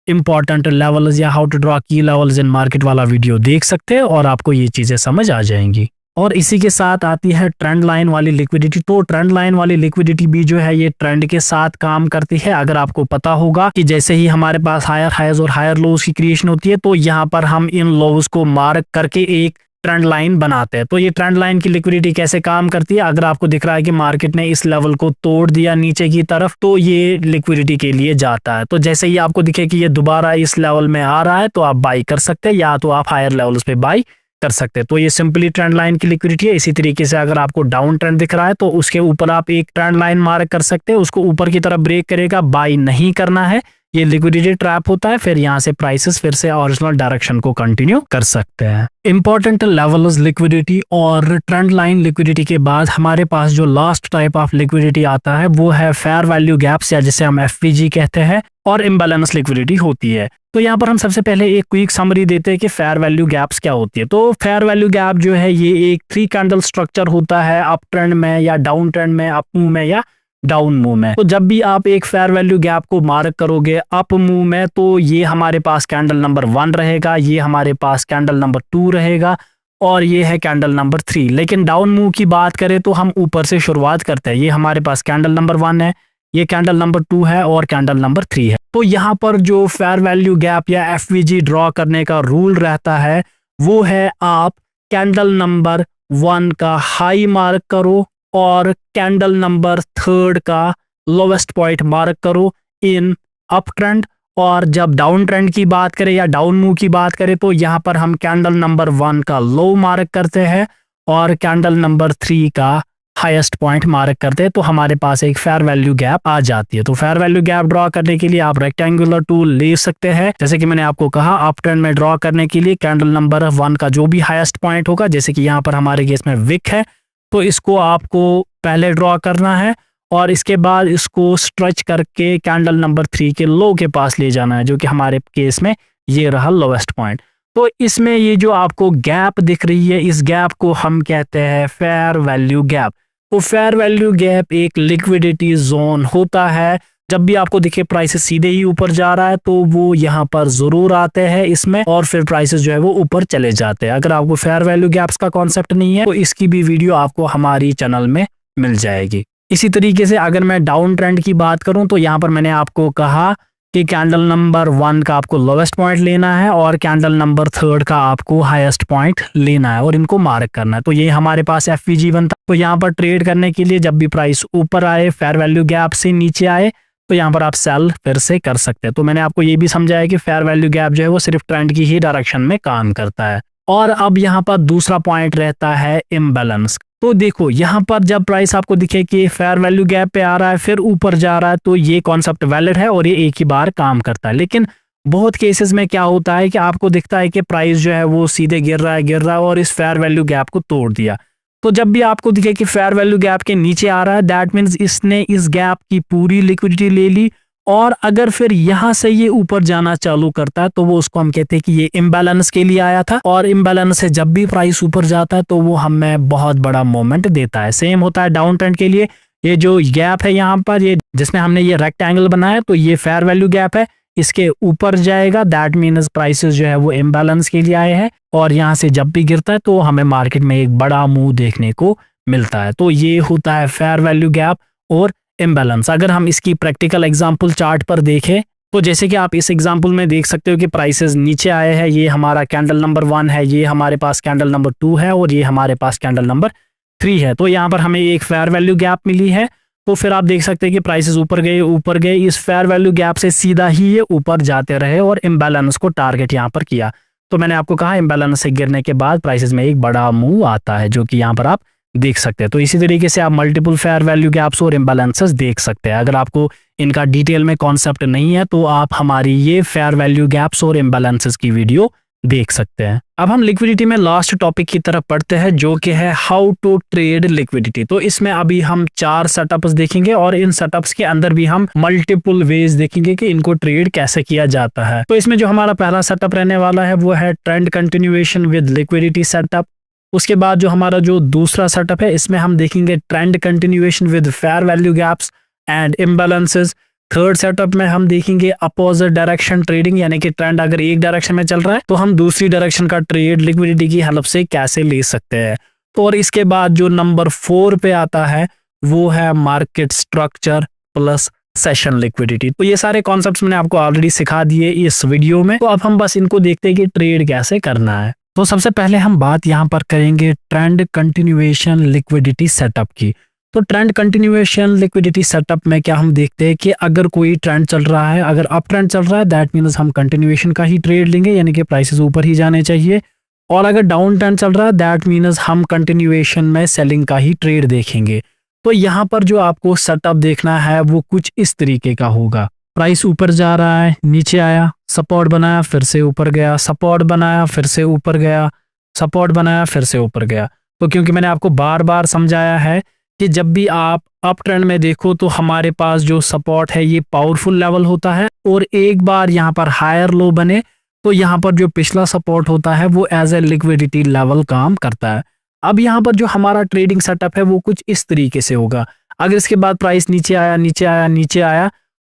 important levels या how to draw key levels in market वाला वीडियो देख सकते हैं और आपको ये चीजें समझ आ जाएंगी। और इसी के साथ आती है ट्रेंड लाइन वाली लिक्विडिटी। तो ट्रेंड लाइन वाली लिक्विडिटी भी जो है ये ट्रेंड के साथ काम करती है। अगर आपको पता होगा कि जैसे ही हमारे पास हायर हाइज और हायर लोज की क्रिएशन होती है तो यहाँ पर हम इन लोज को मार्क करके एक ट्रेंड लाइन बनाते हैं। तो ये ट्रेंड लाइन की लिक्विडिटी कैसे काम करती है, अगर आपको दिख रहा है कि मार्केट ने इस लेवल को तोड़ दिया नीचे की तरफ तो ये लिक्विडिटी के लिए जाता है। तो जैसे ही आपको दिखे कि ये दोबारा इस लेवल में आ रहा है तो आप बाई कर सकते हैं, या तो आप हायर लेवल्स पे बाई कर सकते हैं। तो ये सिंपली ट्रेंड लाइन की लिक्विडिटी है। इसी तरीके से अगर आपको डाउन ट्रेंड दिख रहा है तो उसके ऊपर आप एक ट्रेंड लाइन मार्क कर सकते हैं, उसको ऊपर की तरफ ब्रेक करेगा, बाई नहीं करना है, ये लिक्विडिटी ट्रैप होता है। फिर यहाँ से प्राइसेस फिर से ओरिजिनल डायरेक्शन को कंटिन्यू कर सकते हैं। इंपॉर्टेंट लेवल्स लिक्विडिटी और ट्रेंड लाइन लिक्विडिटी के बाद हमारे पास जो लास्ट टाइप ऑफ लिक्विडिटी आता है वो है फेयर वैल्यू गैप्स, या जिसे हम FVG कहते हैं, और इम्बैलेंस लिक्विडिटी होती है। तो यहाँ पर हम सबसे पहले एक क्विक समरी देते हैं कि फेयर वैल्यू गैप्स क्या होती है। तो फेयर वैल्यू गैप जो है ये एक 3 कैंडल स्ट्रक्चर होता है अप ट्रेंड में या डाउन ट्रेंड में, अप मूव में या डाउन मूव में। तो जब भी आप एक फेयर वैल्यू गैप को मार्क करोगे अप मूव में तो ये हमारे पास कैंडल नंबर 1 रहेगा, ये हमारे पास कैंडल नंबर 2 रहेगा और ये है कैंडल नंबर 3। लेकिन डाउन मूव की बात करें तो हम ऊपर से शुरुआत करते हैं। ये हमारे पास कैंडल नंबर 1 है, ये कैंडल नंबर 2 है और कैंडल नंबर 3 है। तो यहाँ पर जो फेयर वैल्यू गैप या एफवीजी ड्रॉ करने का रूल रहता है वो है आप कैंडल नंबर 1 का हाई मार्क करो और कैंडल नंबर 3 का लोवेस्ट पॉइंट मार्क करो इन अप ट्रेंड, और जब डाउन ट्रेंड की बात करें या डाउन मूव की बात करें तो यहाँ पर हम कैंडल नंबर 1 का लो मार्क करते हैं और कैंडल नंबर 3 का हाईएस्ट पॉइंट मार्क करते हैं, तो हमारे पास एक फेयर वैल्यू गैप आ जाती है। तो फेयर वैल्यू गैप ड्रॉ करने के लिए आप रेक्टेंगुलर टूल ले सकते हैं। जैसे कि मैंने आपको कहा, अप ट्रेंड में ड्रॉ करने के लिए कैंडल नंबर 1 का जो भी हाईएस्ट पॉइंट होगा, जैसे कि यहाँ पर हमारे केस में विक है, तो इसको आपको पहले ड्रॉ करना है और इसके बाद इसको स्ट्रेच करके कैंडल नंबर 3 के लो के पास ले जाना है, जो कि हमारे केस में ये रहा लोवेस्ट पॉइंट। तो इसमें ये जो आपको गैप दिख रही है, इस गैप को हम कहते हैं फेयर वैल्यू गैप। तो फेयर वैल्यू गैप एक लिक्विडिटी जोन होता है। जब भी आपको दिखे प्राइसेस सीधे ही ऊपर जा रहा है तो वो यहाँ पर जरूर आते हैं इसमें, और फिर प्राइसेस जो है वो ऊपर चले जाते हैं। अगर आपको फेयर वैल्यू गैप्स का कॉन्सेप्ट नहीं है तो इसकी भी वीडियो आपको हमारी चैनल में मिल जाएगी। इसी तरीके से अगर मैं डाउन ट्रेंड की बात करूं तो यहाँ पर मैंने आपको कहा कि कैंडल नंबर 1 का आपको लोवेस्ट पॉइंट लेना है और कैंडल नंबर 3 का आपको हाईएस्ट पॉइंट लेना है और इनको मार्क करना है। तो ये हमारे पास एफवीजी बनता है। तो यहाँ पर ट्रेड करने के लिए जब भी प्राइस ऊपर आए, फेयर वैल्यू गैप से नीचे आए, तो यहाँ पर आप सेल फिर से कर सकते हैं। तो मैंने आपको ये भी समझाया कि फेयर वैल्यू गैप जो है वो सिर्फ ट्रेंड की ही डायरेक्शन में काम करता है। और अब यहाँ पर दूसरा पॉइंट रहता है इम्बैलेंस। तो देखो यहाँ पर जब प्राइस आपको दिखे कि फेयर वैल्यू गैप पे आ रहा है फिर ऊपर जा रहा है, तो ये कॉन्सेप्ट वैलिड है और ये एक ही बार काम करता है। लेकिन बहुत केसेस में क्या होता है कि आपको दिखता है कि प्राइस जो है वो सीधे गिर रहा है और इस फेयर वैल्यू गैप को तोड़ दिया। तो जब भी आपको दिखे कि फेयर वैल्यू गैप के नीचे आ रहा है, दैट मीन्स इसने इस गैप की पूरी लिक्विडिटी ले ली, और अगर फिर यहाँ से ये ऊपर जाना चालू करता है तो वो उसको हम कहते हैं कि ये इम्बैलेंस के लिए आया था। और इम्बैलेंस से जब भी प्राइस ऊपर जाता है तो वो हमें बहुत बड़ा मोमेंट देता है। सेम होता है डाउन ट्रेंड के लिए। ये जो गैप है यहाँ पर, ये जिसमें हमने ये रेक्टेंगल बनाया, तो ये फेयर वैल्यू गैप है, इसके ऊपर जाएगा, दैट मीन्स प्राइसेस जो है वो इम्बैलेंस के लिए आए हैं, और यहाँ से जब भी गिरता है तो हमें मार्केट में एक बड़ा मूव देखने को मिलता है। तो ये होता है फेयर वैल्यू गैप और इम्बैलेंस। अगर हम इसकी प्रैक्टिकल एग्जांपल चार्ट पर देखें तो जैसे कि आप इस एग्जांपल में देख सकते हो कि प्राइसेस नीचे आए हैं, ये हमारा कैंडल नंबर 1 है, ये हमारे पास कैंडल नंबर 2 है और ये हमारे पास कैंडल नंबर 3 है। तो यहाँ पर हमें एक फेयर वैल्यू गैप मिली है। तो फिर आप देख सकते हैं कि प्राइसेस ऊपर गए, इस फेयर वैल्यू गैप से सीधा ही ये ऊपर जाते रहे और इम्बैलेंस को टारगेट यहाँ पर किया। तो मैंने आपको कहा इम्बैलेंस से गिरने के बाद प्राइसेस में एक बड़ा मूव आता है, जो कि यहाँ पर आप देख सकते हैं। तो इसी तरीके से आप मल्टीपल फेयर वैल्यू गैप्स और इम्बैलेंसेस देख सकते हैं। अगर आपको इनका डिटेल में कॉन्सेप्ट नहीं है तो आप हमारी ये फेयर वैल्यू गैप्स और इम्बैलेंसेस की वीडियो देख सकते हैं। अब हम लिक्विडिटी में लास्ट टॉपिक की तरफ पढ़ते हैं, जो कि है हाउ टू ट्रेड लिक्विडिटी। तो इसमें अभी हम 4 सेटअप्स देखेंगे और इन सेटअप्स के अंदर भी हम मल्टीपल वेज देखेंगे कि इनको ट्रेड कैसे किया जाता है। तो इसमें जो हमारा पहला सेटअप रहने वाला है वो है trend continuation with liquidity setup. उसके बाद जो हमारा जो दूसरा सेटअप है इसमें हम देखेंगे trend continuation with fair value gaps and imbalances. Third setup में हम देखेंगे अपोजिट डायरेक्शन ट्रेडिंग, यानी कि ट्रेंड अगर एक डायरेक्शन में चल रहा है तो हम दूसरी डायरेक्शन का ट्रेड लिक्विडिटी की हेल्प से कैसे ले सकते हैं। तो और इसके बाद जो नंबर 4 पे आता है वो है market structure plus session liquidity. तो ये सारे कॉन्सेप्ट्स मैंने आपको ऑलरेडी सिखा दिए इस वीडियो में। तो अब हम बस इनको देखते हैं कि ट्रेड कैसे करना है। तो सबसे पहले हम बात यहाँ पर करेंगे ट्रेंड कंटिन्यूएशन लिक्विडिटी सेटअप की। तो ट्रेंड कंटिन्यूएशन लिक्विडिटी सेटअप में क्या हम देखते हैं कि अगर कोई ट्रेंड चल रहा है, अगर अप ट्रेंड चल रहा है, दैट मीन्स हम कंटिन्यूएशन का ही ट्रेड लेंगे, यानी कि प्राइसेस ऊपर ही जाने चाहिए। और अगर डाउन ट्रेंड चल रहा है, दैट मीन्स हम कंटिन्यूएशन में सेलिंग का ही ट्रेड देखेंगे। तो यहाँ पर जो आपको सेटअप देखना है वो कुछ इस तरीके का होगा। प्राइस ऊपर जा रहा है, नीचे आया, सपोर्ट बनाया, फिर से ऊपर गया, सपोर्ट बनाया, फिर से ऊपर गया, सपोर्ट बनाया, फिर से ऊपर गया। तो क्योंकि मैंने आपको बार बार समझाया है कि जब भी आप अप ट्रेंड में देखो तो हमारे पास जो सपोर्ट है ये पावरफुल लेवल होता है, और एक बार यहाँ पर हायर लो बने तो यहाँ पर जो पिछला सपोर्ट होता है वो एज ए लिक्विडिटी लेवल काम करता है। अब यहाँ पर जो हमारा ट्रेडिंग सेटअप है वो कुछ इस तरीके से होगा। अगर इसके बाद प्राइस नीचे आया, नीचे आया, नीचे आया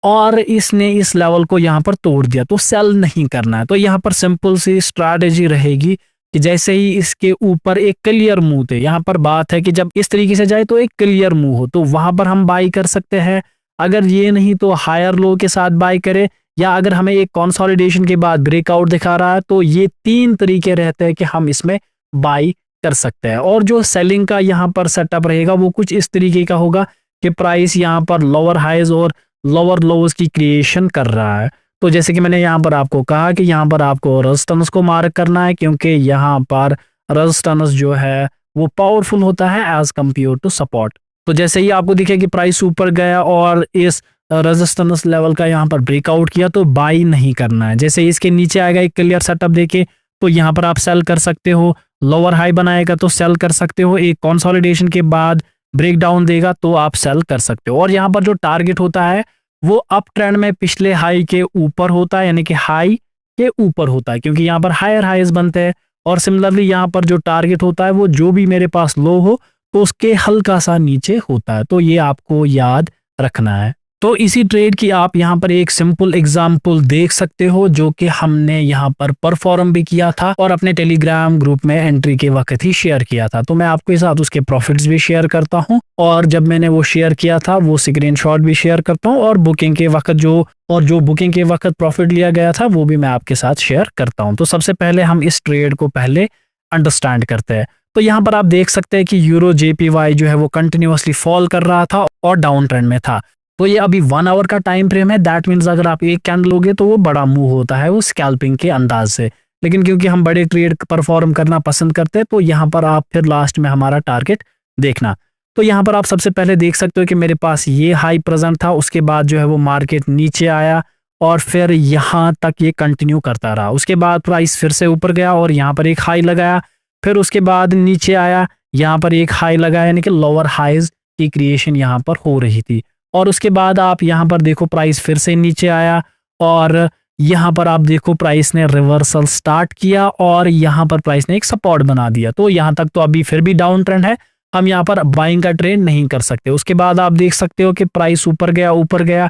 और इसने इस लेवल को यहाँ पर तोड़ दिया, तो सेल नहीं करना है। तो यहाँ पर सिंपल सी स्ट्रैटेजी रहेगी कि जैसे ही इसके ऊपर एक क्लियर मूव थे, यहाँ पर बात है कि जब इस तरीके से जाए तो एक क्लियर मूव हो तो वहां पर हम बाई कर सकते हैं। अगर ये नहीं तो हायर लो के साथ बाय करें, या अगर हमें एक कंसोलिडेशन के बाद ब्रेकआउट दिखा रहा है तो ये 3 तरीके रहते हैं कि हम इसमें बाय कर सकते हैं। और जो सेलिंग का यहाँ पर सेटअप रहेगा वो कुछ इस तरीके का होगा कि प्राइस यहाँ पर लोअर हाइज और लोअर लोज की क्रिएशन कर रहा है। तो जैसे कि मैंने यहाँ पर आपको कहा कि यहाँ पर आपको रेजिस्टेंस को मार्क करना है, क्योंकि यहाँ पर रेजिस्टेंस जो है वो पावरफुल होता है एज कम्पेयर टू सपोर्ट। तो जैसे ही आपको दिखे कि प्राइस ऊपर गया और इस रेजिस्टेंस लेवल का यहाँ पर ब्रेकआउट किया तो बाई नहीं करना है। जैसे इसके नीचे आएगा एक क्लियर सेटअप देके तो यहाँ पर आप सेल कर सकते हो, लोअर हाई बनाएगा तो सेल कर सकते हो, एक कंसोलिडेशन के बाद ब्रेक डाउन देगा तो आप सेल कर सकते हो। और यहाँ पर जो टारगेट होता है वो अप ट्रेंड में पिछले हाई के ऊपर होता है, यानी कि हाई के ऊपर होता है, क्योंकि यहाँ पर हायर हाईज बनते हैं। और सिमिलरली यहाँ पर जो टारगेट होता है वो जो भी मेरे पास लो हो तो उसके हल्का सा नीचे होता है। तो ये आपको याद रखना है। तो इसी ट्रेड की आप यहाँ पर एक सिंपल एग्जांपल देख सकते हो जो कि हमने यहाँ पर परफॉर्म भी किया था और अपने टेलीग्राम ग्रुप में एंट्री के वक्त ही शेयर किया था। तो मैं आपके साथ उसके प्रॉफिट्स भी शेयर करता हूँ, और जब मैंने वो शेयर किया था वो स्क्रीनशॉट भी शेयर करता हूँ, और बुकिंग के वक्त जो बुकिंग के वक्त प्रॉफिट लिया गया था वो भी मैं आपके साथ शेयर करता हूँ। तो सबसे पहले हम इस ट्रेड को पहले अंडरस्टैंड करते हैं। तो यहाँ पर आप देख सकते हैं कि यूरो JPY जो है वो कंटिन्यूअसली फॉल कर रहा था और डाउन ट्रेंड में था। तो ये अभी 1 आवर का टाइम फ्रेम है, दैट मीन्स अगर आप एक कैंडल लोगे तो वो बड़ा मूव होता है वो स्कैल्पिंग के अंदाज से। लेकिन क्योंकि हम बड़े ट्रेड परफॉर्म करना पसंद करते हैं तो यहाँ पर आप फिर लास्ट में हमारा टारगेट देखना। तो यहाँ पर आप सबसे पहले देख सकते हो कि मेरे पास ये हाई प्रेजेंट था, उसके बाद जो है वो मार्केट नीचे आया और फिर यहाँ तक ये कंटिन्यू करता रहा। उसके बाद प्राइस फिर से ऊपर गया और यहाँ पर एक हाई लगाया, फिर उसके बाद नीचे आया, यहाँ पर एक हाई लगाया, यानी कि लोअर हाईज की क्रिएशन यहाँ पर हो रही थी। और उसके बाद आप यहाँ पर देखो प्राइस फिर से नीचे आया और यहाँ पर आप देखो प्राइस ने रिवर्सल स्टार्ट किया और यहाँ पर प्राइस ने एक सपोर्ट बना दिया। तो यहाँ तक तो अभी फिर भी डाउन ट्रेंड है, हम यहाँ पर बाइंग का ट्रेड नहीं कर सकते। उसके बाद आप देख सकते हो कि प्राइस ऊपर गया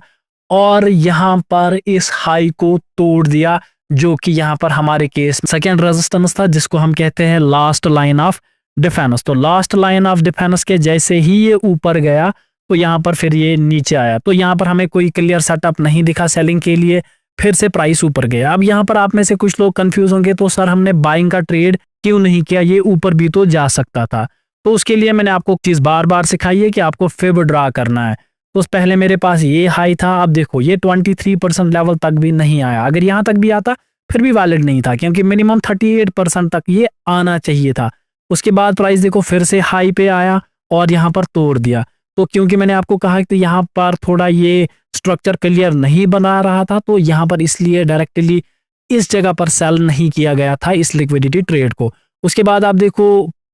और यहाँ पर इस हाई को तोड़ दिया, जो कि यहाँ पर हमारे केस सेकेंड रेजिस्टेंस था जिसको हम कहते हैं लास्ट लाइन ऑफ डिफेंस। तो लास्ट लाइन ऑफ डिफेंस के जैसे ही ये ऊपर गया तो यहाँ पर फिर ये नीचे आया। तो यहाँ पर हमें कोई क्लियर सेटअप नहीं दिखा सेलिंग के लिए, फिर से प्राइस ऊपर गया। अब यहाँ पर आप में से कुछ लोग कंफ्यूज होंगे तो सर हमने बाइंग का ट्रेड क्यों नहीं किया, ये ऊपर भी तो जा सकता था। तो उसके लिए मैंने आपको चीज बार बार सिखाई है कि आपको फिब ड्रा करना है। तो पहले मेरे पास ये हाई था, अब देखो ये 23% लेवल तक भी नहीं आया। अगर यहाँ तक भी आता फिर भी वैलिड नहीं था, क्योंकि मिनिमम 38% तक ये आना चाहिए था। उसके बाद प्राइस देखो फिर से हाई पे आया और यहाँ पर तोड़ दिया। तो क्योंकि मैंने आपको कहा कि यहाँ पर थोड़ा ये स्ट्रक्चर क्लियर नहीं बना रहा था, तो यहाँ पर इसलिए डायरेक्टली इस जगह पर सेल नहीं किया गया था इस लिक्विडिटी ट्रेड को। उसके बाद आप देखो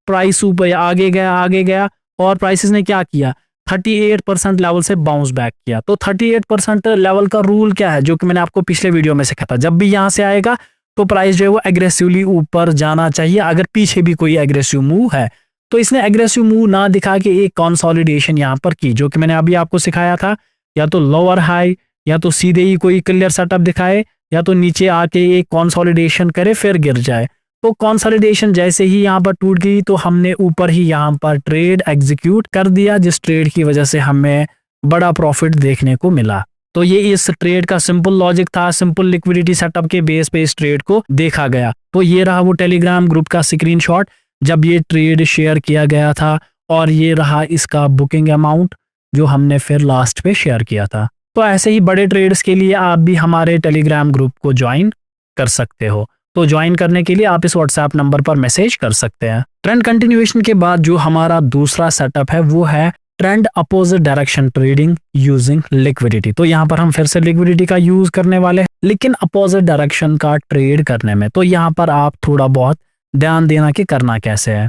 प्राइस ऊपर आगे गया और प्राइसेस ने क्या किया, 38% लेवल से बाउंस बैक किया। तो 38% लेवल का रूल क्या है, जो कि मैंने आपको पिछले वीडियो में सिखाया था। जब भी यहाँ से आएगा तो प्राइस जो है वो एग्रेसिवली ऊपर जाना चाहिए, अगर पीछे भी कोई एग्रेसिव मूव है। तो इसने एग्रेसिव मूव ना दिखा के एक कंसोलिडेशन यहाँ पर की, जो कि मैंने अभी आपको सिखाया था। या तो लोअर हाई, या तो सीधे ही कोई क्लियर सेटअप दिखाए, या तो नीचे आके एक कंसोलिडेशन करे फिर गिर जाए। तो कंसोलिडेशन जैसे ही यहाँ पर टूट गई तो हमने ऊपर ही यहाँ पर ट्रेड एग्जीक्यूट कर दिया, जिस ट्रेड की वजह से हमें बड़ा प्रॉफिट देखने को मिला। तो ये इस ट्रेड का सिंपल लॉजिक था, सिंपल लिक्विडिटी सेटअप के बेस पे इस ट्रेड को देखा गया। तो ये रहा वो टेलीग्राम ग्रुप का स्क्रीनशॉट जब ये ट्रेड शेयर किया गया था, और ये रहा इसका बुकिंग अमाउंट जो हमने फिर लास्ट पे शेयर किया था। तो ऐसे ही बड़े ट्रेड्स के लिए आप भी हमारे टेलीग्राम ग्रुप को ज्वाइन कर सकते हो। तो ज्वाइन करने के लिए आप इस व्हाट्सएप नंबर पर मैसेज कर सकते हैं। ट्रेंड कंटिन्यूएशन के बाद जो हमारा दूसरा सेटअप है वो है trend opposite direction trading using liquidity. तो यहाँ पर हम फिर से लिक्विडिटी का यूज करने वाले हैं, लेकिन अपोजिट डायरेक्शन का ट्रेड करने में। तो यहाँ पर आप थोड़ा बहुत ध्यान देना कि करना कैसे है।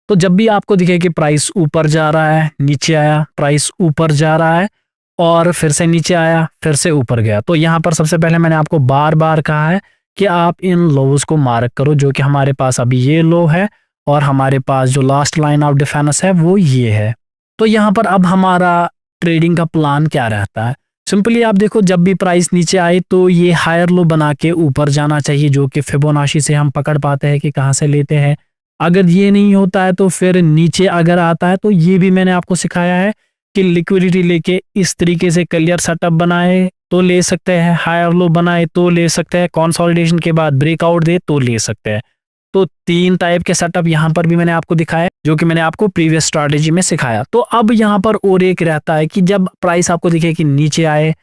तो जब भी आपको दिखे कि प्राइस ऊपर जा रहा है, नीचे आया, प्राइस ऊपर जा रहा है और फिर से नीचे आया, फिर से ऊपर गया, तो यहाँ पर सबसे पहले मैंने आपको बार बार कहा है कि आप इन लोज को मार्क करो, जो कि हमारे पास अभी ये लो है और हमारे पास जो लास्ट लाइन ऑफ डिफेंस है वो ये है। तो यहाँ पर अब हमारा ट्रेडिंग का प्लान क्या रहता है, सिंपली आप देखो जब भी प्राइस नीचे आए तो ये हायर लो बना के ऊपर जाना चाहिए, जो कि फिबोनाची से हम पकड़ पाते हैं कि कहाँ से लेते हैं। अगर ये नहीं होता है तो फिर नीचे अगर आता है, तो ये भी मैंने आपको सिखाया है कि लिक्विडिटी लेके इस तरीके से क्लियर सेटअप बनाए तो ले सकते हैं, हायर लो बनाए तो ले सकते हैं, कंसोलिडेशन के बाद ब्रेकआउट दे तो ले सकते हैं। तो 3 टाइप के सेटअप यहाँ पर भी मैंने आपको दिखाया, जो कि मैंने आपको प्रीवियस स्ट्रैटेजी में सिखाया। तो अब यहाँ पर और एक रहता है कि जब प्राइस आपको दिखे कि नीचे आए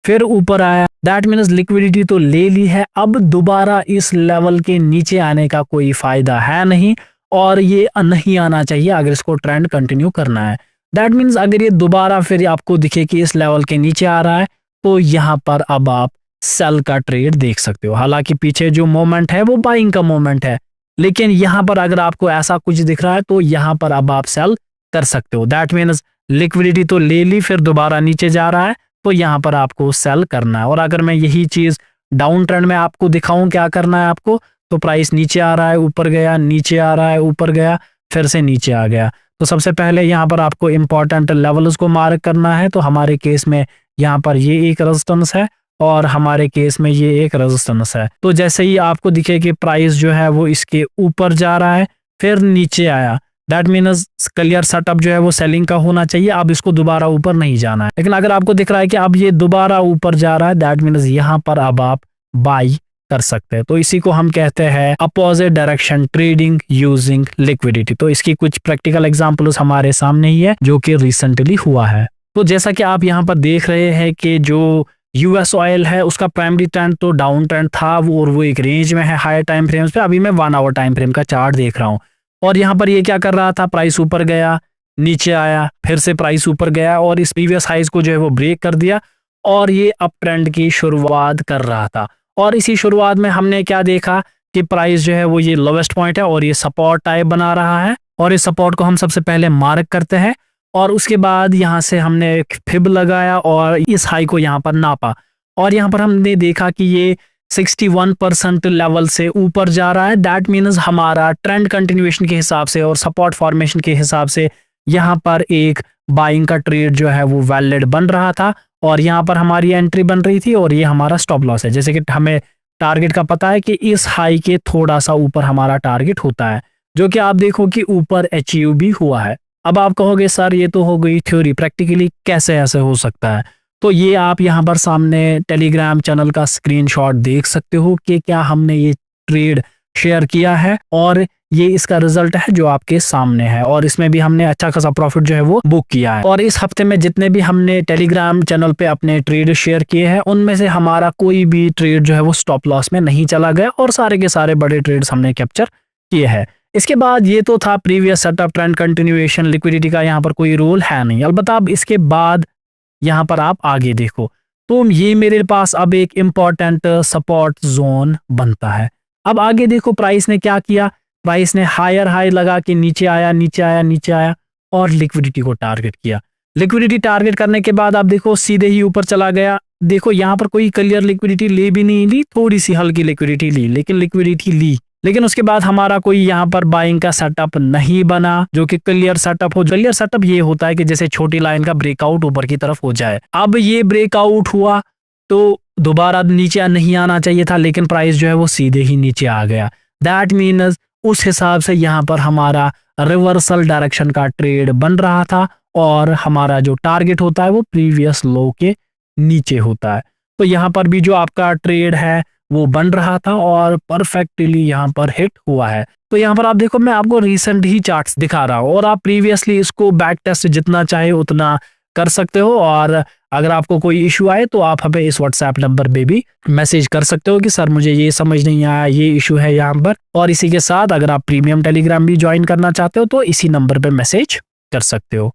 फिर ऊपर आया, दैट मीन्स लिक्विडिटी तो ले ली है, अब दोबारा इस लेवल के नीचे आने का कोई फायदा है नहीं और ये नहीं आना चाहिए अगर इसको ट्रेंड कंटिन्यू करना है। दैट मीन्स अगर ये दोबारा फिर आपको दिखे कि इस लेवल के नीचे आ रहा है तो यहाँ पर अब आप सेल का ट्रेड देख सकते हो। हालांकि पीछे जो मोमेंट है वो बाइंग का मोमेंट है, लेकिन यहाँ पर अगर आपको ऐसा कुछ दिख रहा है तो यहाँ पर अब आप सेल कर सकते हो। दैट मीन्स लिक्विडिटी तो ले ली फिर दोबारा नीचे जा रहा है तो यहाँ पर आपको सेल करना है। और अगर मैं यही चीज डाउन ट्रेंड में आपको दिखाऊं क्या करना है आपको, तो प्राइस नीचे आ रहा है ऊपर गया, नीचे आ रहा है ऊपर गया, फिर से नीचे आ गया, तो सबसे पहले यहाँ पर आपको इंपॉर्टेंट लेवल्स को मार्क करना है। तो हमारे केस में यहाँ पर ये एक रेजिस्टेंस है और हमारे केस में ये एक रेजिस्टेंस है। तो जैसे ही आपको दिखे कि प्राइस जो है वो इसके ऊपर जा रहा है फिर नीचे आया, दैट मीन्स क्लियर सेटअप जो है वो सेलिंग का होना चाहिए, अब इसको दोबारा ऊपर नहीं जाना है। लेकिन अगर आपको दिख रहा है कि अब ये दोबारा ऊपर जा रहा है, दैट मीन्स यहाँ पर अब आप बाई कर सकते हैं। तो इसी को हम कहते हैं opposite direction trading using liquidity. तो इसकी कुछ प्रैक्टिकल एग्जांपल्स हमारे सामने ही है जो कि रिसेंटली हुआ है। तो जैसा कि आप यहाँ पर देख रहे हैं कि जो यूएस ऑयल है उसका प्राइमरी ट्रेंड तो डाउन ट्रेंड था और वो एक रेंज में है हायर टाइम फ्रेम्स पे। अभी मैं 1 आवर टाइम फ्रेम का चार्ट देख रहा हूँ और यहाँ पर ये क्या कर रहा था, प्राइस ऊपर गया, नीचे आया, फिर से प्राइस ऊपर गया और इस प्रीवियस हाइज को जो है वो ब्रेक कर दिया और ये अप ट्रेंड की शुरुआत कर रहा था। और इसी शुरुआत में हमने क्या देखा कि प्राइस जो है वो ये लोवेस्ट पॉइंट है और ये सपोर्ट टाइप बना रहा है और इस सपोर्ट को हम सबसे पहले मार्क करते हैं और उसके बाद यहाँ से हमने एक फिब लगाया और इस हाई को यहाँ पर नापा और यहाँ पर हमने देखा कि ये 61% लेवल से ऊपर जा रहा है। दैट मीन्स हमारा ट्रेंड कंटिन्यूएशन के हिसाब से और सपोर्ट फॉर्मेशन के हिसाब से यहाँ पर एक बाइंग का ट्रेड जो है वो वैलिड बन रहा था और यहाँ पर हमारी एंट्री बन रही थी और ये हमारा स्टॉप लॉस है। जैसे कि हमें टारगेट का पता है कि इस हाई के थोड़ा सा ऊपर हमारा टारगेट होता है, जो कि आप देखो कि ऊपर अचीव भी हुआ है। अब आप कहोगे सर ये तो हो गई थ्योरी, प्रैक्टिकली कैसे ऐसे हो सकता है? तो ये आप यहाँ पर सामने टेलीग्राम चैनल का स्क्रीनशॉट देख सकते हो कि क्या हमने ये ट्रेड शेयर किया है और ये इसका रिजल्ट है जो आपके सामने है और इसमें भी हमने अच्छा खासा प्रॉफिट जो है वो बुक किया है। और इस हफ्ते में जितने भी हमने टेलीग्राम चैनल पे अपने ट्रेड शेयर किए हैं उनमें से हमारा कोई भी ट्रेड जो है वो स्टॉप लॉस में नहीं चला गया और सारे के सारे बड़े ट्रेड्स हमने कैप्चर किए हैं। इसके बाद ये तो था previous setup, trend continuation, liquidity का यहाँ पर कोई रोल है नहीं। अलबत्ता अब इसके बाद यहाँ पर आप आगे देखो तो ये मेरे पास अब एक इम्पॉर्टेंट सपोर्ट जोन बनता है। अब आगे देखो प्राइस ने क्या किया, प्राइस ने हायर हाई लगा के नीचे आया, नीचे आया, नीचे आया और लिक्विडिटी को टारगेट किया। लिक्विडिटी टारगेट करने के बाद आप देखो सीधे ही ऊपर चला गया। देखो यहाँ पर कोई क्लियर लिक्विडिटी ले भी नहीं ली, थोड़ी सी हल्की लिक्विडिटी ली, लेकिन लिक्विडिटी ली। लेकिन उसके बाद हमारा कोई यहाँ पर बाइंग का सेटअप नहीं बना जो कि क्लियर सेटअप हो। क्लियर सेटअप ये होता है कि जैसे छोटी लाइन का ब्रेकआउट ऊपर की तरफ हो जाए। अब ये ब्रेकआउट हुआ तो दोबारा नीचे नहीं आना चाहिए था, लेकिन प्राइस जो है वो सीधे ही नीचे आ गया। दैट मीन्स उस हिसाब से यहाँ पर हमारा रिवर्सल डायरेक्शन का ट्रेड बन रहा था और हमारा जो टारगेट होता है वो प्रीवियस लो के नीचे होता है। तो यहाँ पर भी जो आपका ट्रेड है वो बन रहा था और परफेक्टली यहाँ पर हिट हुआ है। तो यहाँ पर आप देखो मैं आपको रिसेंट ही चार्ट्स दिखा रहा हूँ और आप प्रीवियसली इसको बैक टेस्ट जितना चाहे उतना कर सकते हो। और अगर आपको कोई इशू आए तो आप हमें इस व्हाट्सएप नंबर पे भी मैसेज कर सकते हो कि सर मुझे ये समझ नहीं आया, ये इशू है यहाँ पर। और इसी के साथ अगर आप प्रीमियम टेलीग्राम भी ज्वाइन करना चाहते हो तो इसी नंबर पे मैसेज कर सकते हो।